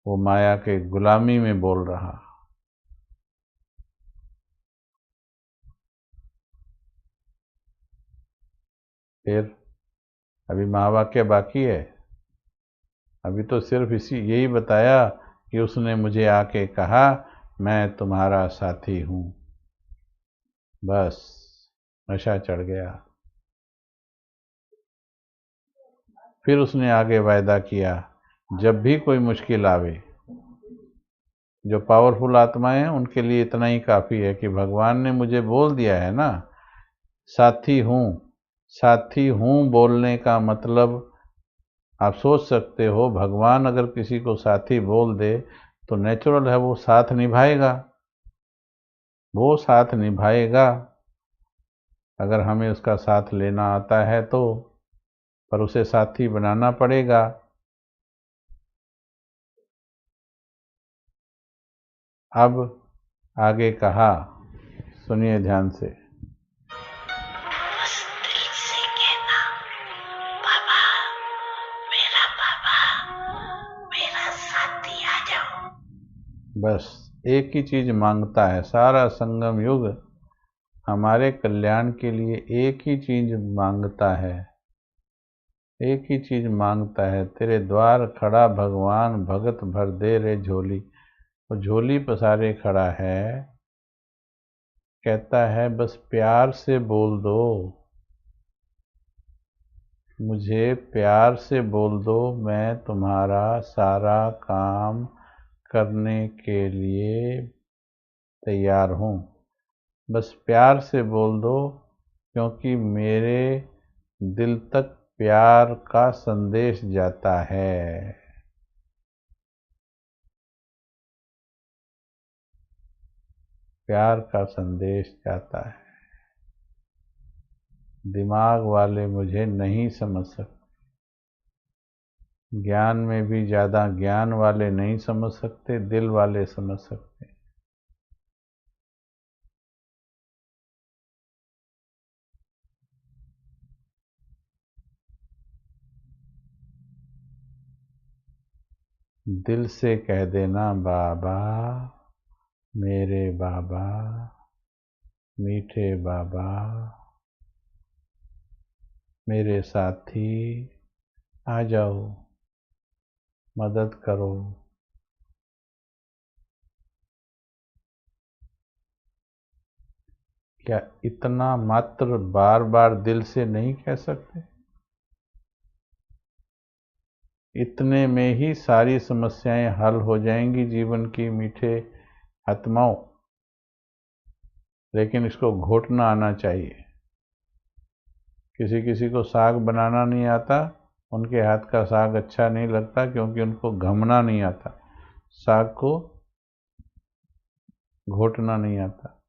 वो माया के गुलामी में बोल रहा। फिर अभी महावाक्य बाकी है। अभी तो सिर्फ यही बताया कि उसने मुझे आके कहा, मैं तुम्हारा साथी हूं। बस नशा चढ़ गया। फिर उसने आगे वायदा किया, जब भी कोई मुश्किल आवे, जो पावरफुल आत्माएं हैं उनके लिए इतना ही काफ़ी है कि भगवान ने मुझे बोल दिया है ना, साथी हूँ। साथी हूँ बोलने का मतलब आप सोच सकते हो, भगवान अगर किसी को साथी बोल दे तो नेचुरल है वो साथ निभाएगा, वो साथ निभाएगा। अगर हमें उसका साथ लेना आता है तो, पर उसे साथी बनाना पड़ेगा। अब आगे कहा, सुनिए ध्यान से। बस दिल से कहना, बाबा, मेरा साथी आ जाओ। बस एक ही चीज मांगता है सारा संगम युग, हमारे कल्याण के लिए एक ही चीज मांगता है, एक ही चीज मांगता है। तेरे द्वार खड़ा भगवान, भगत भर दे रे झोली। वो झोली पसारे खड़ा है, कहता है बस प्यार से बोल दो, मुझे प्यार से बोल दो, मैं तुम्हारा सारा काम करने के लिए तैयार हूँ। बस प्यार से बोल दो, क्योंकि मेरे दिल तक प्यार का संदेश जाता है। प्यार का संदेश जाता है। दिमाग वाले मुझे नहीं समझ सकते, ज्ञान में भी ज़्यादा ज्ञान वाले नहीं समझ सकते, दिल वाले समझ सकते। दिल से कह देना, बाबा, मेरे बाबा, मीठे बाबा, मेरे साथी, आ जाओ, मदद करो। क्या इतना मात्र बार बार दिल से नहीं कह सकते? इतने में ही सारी समस्याएं हल हो जाएंगी जीवन की, मीठे आत्माओं। लेकिन इसको घोटना आना चाहिए। किसी किसी को साग बनाना नहीं आता, उनके हाथ का साग अच्छा नहीं लगता, क्योंकि उनको घमना नहीं आता, साग को घोटना नहीं आता।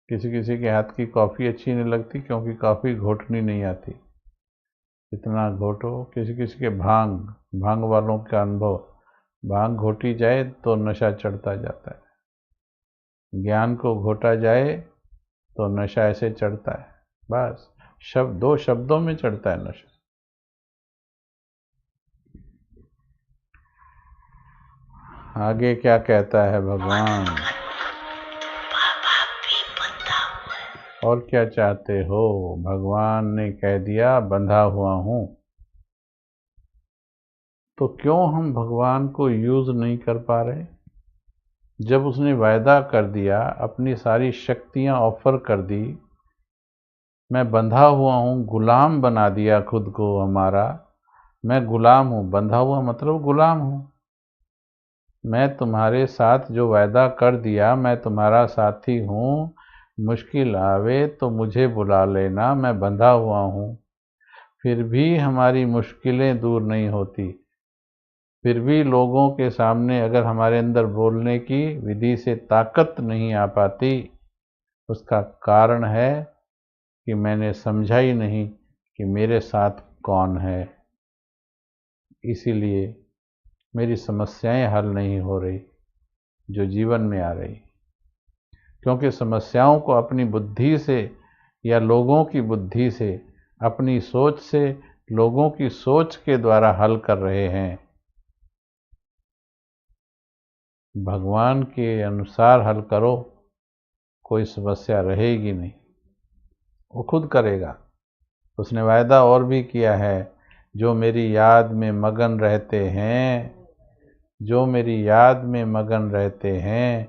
किसी किसी के हाथ की कॉफ़ी अच्छी नहीं लगती, क्योंकि कॉफ़ी घोटनी नहीं आती। इतना घोटो। किसी किसी के भांग वालों का अनुभव, भांग घोटी जाए तो नशा चढ़ता जाता है, ज्ञान को घोटा जाए तो नशा ऐसे चढ़ता है। बस दो शब्दों में चढ़ता है नशा। आगे क्या कहता है भगवान? बाबा भी बंधा हुआ है। और क्या चाहते हो? भगवान ने कह दिया, बंधा हुआ हूं। तो क्यों हम भगवान को यूज नहीं कर पा रहे? जब उसने वायदा कर दिया, अपनी सारी शक्तियां ऑफर कर दी, मैं बंधा हुआ हूं, गुलाम बना दिया खुद को हमारा, मैं गुलाम हूँ, बंधा हुआ मतलब गुलाम हूँ। मैं तुम्हारे साथ जो वायदा कर दिया, मैं तुम्हारा साथी हूँ, मुश्किल आवे तो मुझे बुला लेना, मैं बंधा हुआ हूँ। फिर भी हमारी मुश्किलें दूर नहीं होती, फिर भी लोगों के सामने अगर हमारे अंदर बोलने की विधि से ताकत नहीं आ पाती, उसका कारण है कि मैंने समझा ही नहीं कि मेरे साथ कौन है। इसीलिए मेरी समस्याएं हल नहीं हो रही जो जीवन में आ रही, क्योंकि समस्याओं को अपनी बुद्धि से या लोगों की बुद्धि से, अपनी सोच से, लोगों की सोच के द्वारा हल कर रहे हैं। भगवान के अनुसार हल करो, कोई समस्या रहेगी नहीं, वो खुद करेगा। उसने वायदा और भी किया है, जो मेरी याद में मगन रहते हैं, जो मेरी याद में मगन रहते हैं,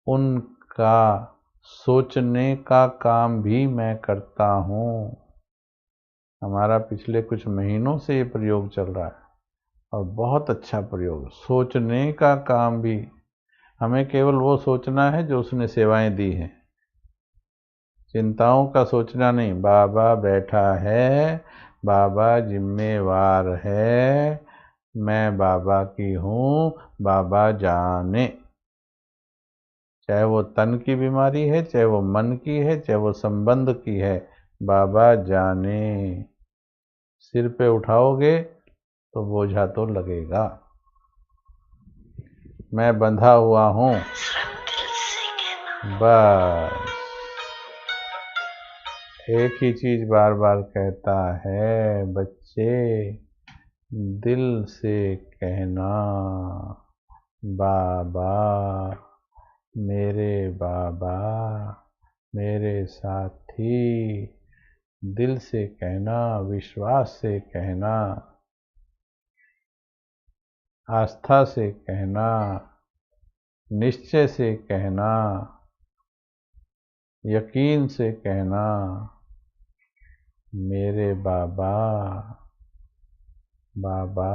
उनका सोचने का काम भी मैं करता हूँ। हमारा पिछले कुछ महीनों से ये प्रयोग चल रहा है और बहुत अच्छा प्रयोग। सोचने का काम भी, हमें केवल वो सोचना है जो उसने सेवाएं दी हैं, चिंताओं का सोचना नहीं। बाबा बैठा है, बाबा जिम्मेवार है, मैं बाबा की हूँ, बाबा जाने। चाहे वो तन की बीमारी है, चाहे वो मन की है, चाहे वो संबंध की है, बाबा जाने। सिर पे उठाओगे तो बोझा तो लगेगा। मैं बंधा हुआ हूँ, सिर्फ दिल से कहना। बस एक ही चीज बार बार कहता है बच्चे, दिल से कहना, बाबा, मेरे बाबा, मेरे साथी। दिल से कहना, विश्वास से कहना, आस्था से कहना, निश्चय से कहना, यकीन से कहना, मेरे बाबा, बाबा,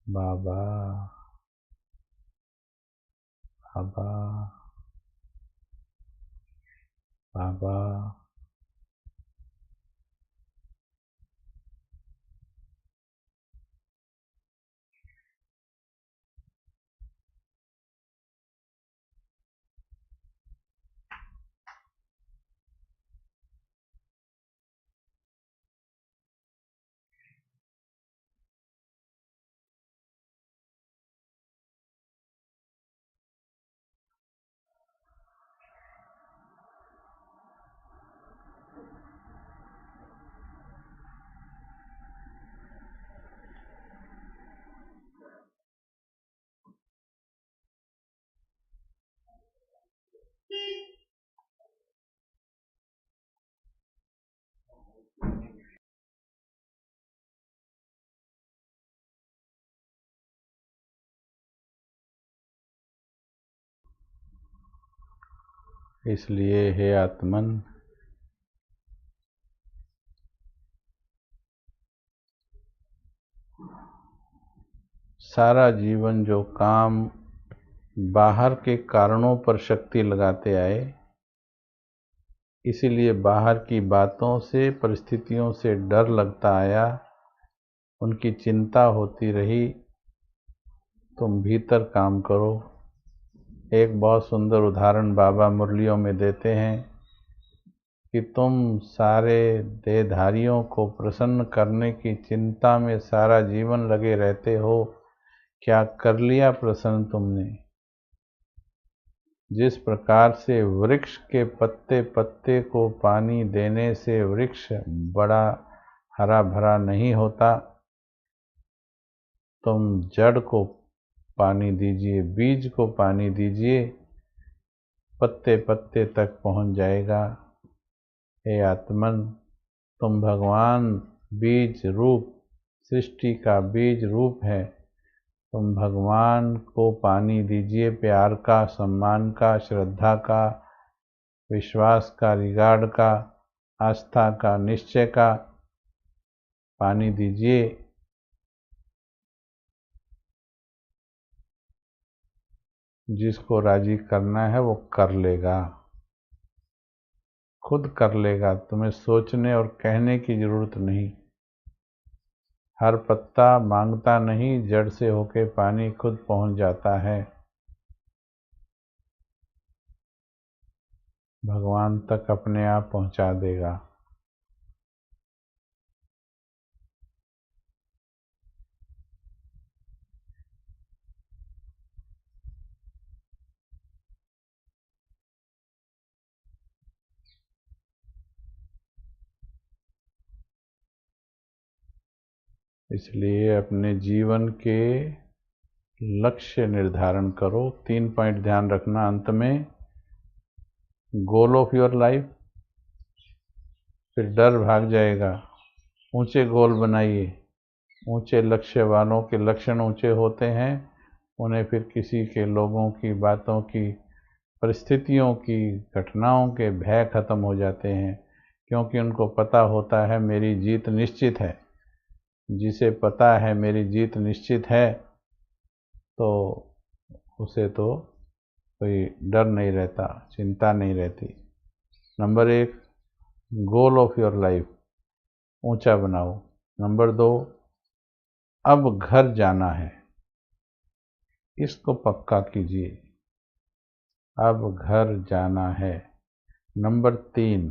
बाबा, बाबा, बाबा। इसलिए हे आत्मन, सारा जीवन जो काम बाहर के कारणों पर शक्ति लगाते आए, इसीलिए बाहर की बातों से, परिस्थितियों से डर लगता आया, उनकी चिंता होती रही। तुम भीतर काम करो। एक बहुत सुंदर उदाहरण बाबा मुरलियों में देते हैं कि तुम सारे देहधारियों को प्रसन्न करने की चिंता में सारा जीवन लगे रहते हो, क्या कर लिया प्रसन्न तुमने? जिस प्रकार से वृक्ष के पत्ते पत्ते को पानी देने से वृक्ष बड़ा हरा भरा नहीं होता, तुम जड़ को पानी दीजिए, बीज को पानी दीजिए, पत्ते पत्ते तक पहुंच जाएगा। हे आत्मन, तुम भगवान बीज रूप, सृष्टि का बीज रूप है। तुम भगवान को पानी दीजिए, प्यार का, सम्मान का, श्रद्धा का, विश्वास का, रिगार्ड का, आस्था का, निश्चय का। पानी दीजिए। जिसको राजी करना है वो कर लेगा, खुद कर लेगा। तुम्हें सोचने और कहने की जरूरत नहीं। हर पत्ता मांगता नहीं, जड़ से होके पानी खुद पहुंच जाता है, भगवान तक अपने आप पहुंचा देगा। इसलिए अपने जीवन के लक्ष्य निर्धारण करो। 3 पॉइंट ध्यान रखना अंत में। गोल ऑफ योर लाइफ, फिर डर भाग जाएगा। ऊंचे गोल बनाइए। ऊंचे लक्ष्य वालों के लक्षण ऊंचे होते हैं, उन्हें फिर किसी के, लोगों की, बातों की, परिस्थितियों की, घटनाओं के भय खत्म हो जाते हैं, क्योंकि उनको पता होता है मेरी जीत निश्चित है। जिसे पता है मेरी जीत निश्चित है, तो उसे तो कोई डर नहीं रहता, चिंता नहीं रहती। Number 1, goal of your life ऊंचा बनाओ। नंबर 2, अब घर जाना है, इसको पक्का कीजिए, अब घर जाना है। नंबर 3,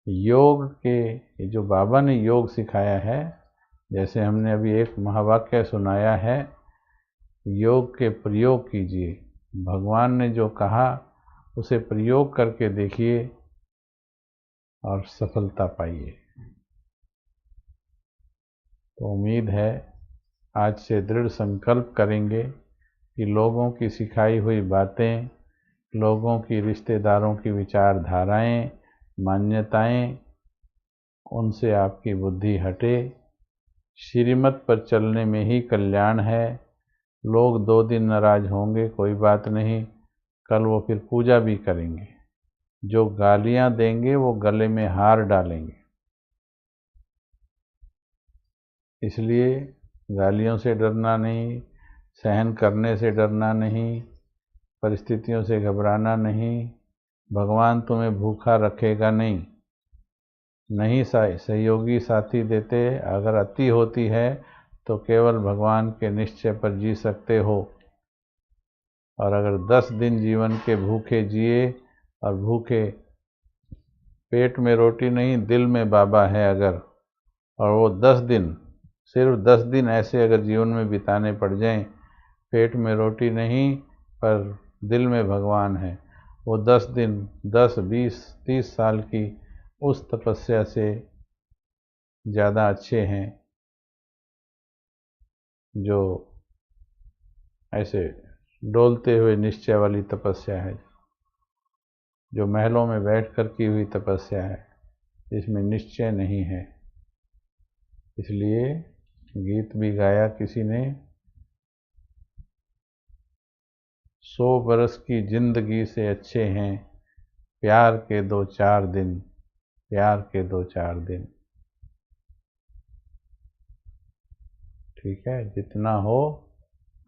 योग के, ये जो बाबा ने योग सिखाया है, जैसे हमने अभी एक महावाक्य सुनाया है, योग के प्रयोग कीजिए। भगवान ने जो कहा उसे प्रयोग करके देखिए और सफलता पाइए। तो उम्मीद है आज से दृढ़ संकल्प करेंगे कि लोगों की सिखाई हुई बातें, लोगों की, रिश्तेदारों की विचारधाराएं, मान्यताएं, उनसे आपकी बुद्धि हटे। श्रीमत पर चलने में ही कल्याण है। लोग 2 दिन नाराज होंगे, कोई बात नहीं, कल वो फिर पूजा भी करेंगे। जो गालियां देंगे वो गले में हार डालेंगे। इसलिए गालियों से डरना नहीं, सहन करने से डरना नहीं, परिस्थितियों से घबराना नहीं। भगवान तुम्हें भूखा रखेगा नहीं। नहीं सहयोगी साथी देते, अगर अति होती है तो केवल भगवान के निश्चय पर जी सकते हो। और अगर 10 दिन जीवन के भूखे जिए, और भूखे, पेट में रोटी नहीं दिल में बाबा है अगर, और वो 10 दिन, सिर्फ 10 दिन ऐसे अगर जीवन में बिताने पड़ जाएं, पेट में रोटी नहीं पर दिल में भगवान है, वो 10 दिन 10, 20, 30 साल की उस तपस्या से ज़्यादा अच्छे हैं जो ऐसे डोलते हुए निश्चय वाली तपस्या है, जो महलों में बैठकर की हुई तपस्या है, जिसमें निश्चय नहीं है। इसलिए गीत भी गाया किसी ने, 100 बरस की जिंदगी से अच्छे हैं प्यार के 2-4 दिन, प्यार के 2-4 दिन। ठीक है, जितना हो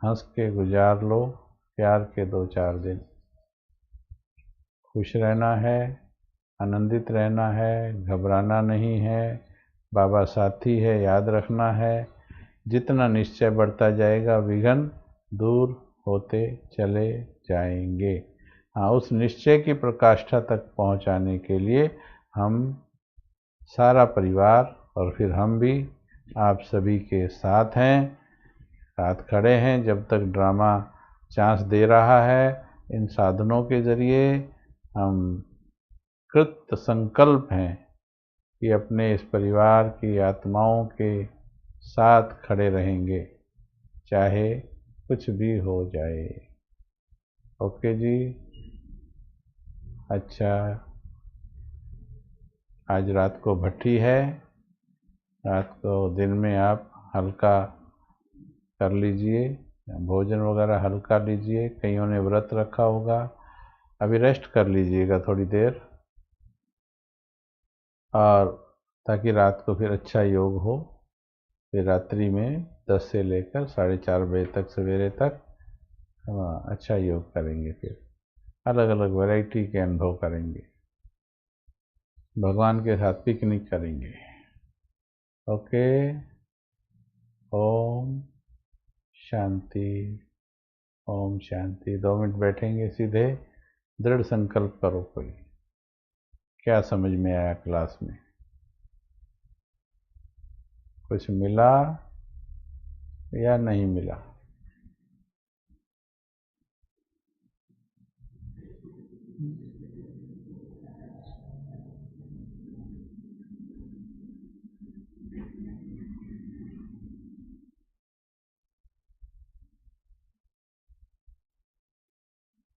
हंस के गुजार लो प्यार के 2-4 दिन। खुश रहना है, आनंदित रहना है, घबराना नहीं है। बाबा साथी है, याद रखना है। जितना निश्चय बढ़ता जाएगा, विघ्न दूर होते चले जाएंगे। हाँ, उस निश्चय की प्रकाष्ठा तक पहुंचाने के लिए हम सारा परिवार और फिर हम भी आप सभी के साथ हैं, साथ खड़े हैं। जब तक ड्रामा चांस दे रहा है, इन साधनों के जरिए हम कृत संकल्प हैं कि अपने इस परिवार की आत्माओं के साथ खड़े रहेंगे, चाहे कुछ भी हो जाए। ओके जी। अच्छा, आज रात को भट्ठी है, रात को, दिन में आप हल्का कर लीजिए, भोजन वगैरह हल्का लीजिए। कईयों ने व्रत रखा होगा, अभी रेस्ट कर लीजिएगा थोड़ी देर। और ताकि रात को फिर अच्छा योग हो। फिर रात्रि में 10 से लेकर 4:30 बजे तक सवेरे तक अच्छा योग करेंगे। फिर अलग अलग वैरायटी के अनुभव करेंगे, भगवान के साथ पिकनिक करेंगे। ओके। ओम शांति। ओम शांति। 2 मिनट बैठेंगे सीधे। दृढ़ संकल्प करो। कोई क्या समझ में आया क्लास में? कुछ मिला या नहीं मिला?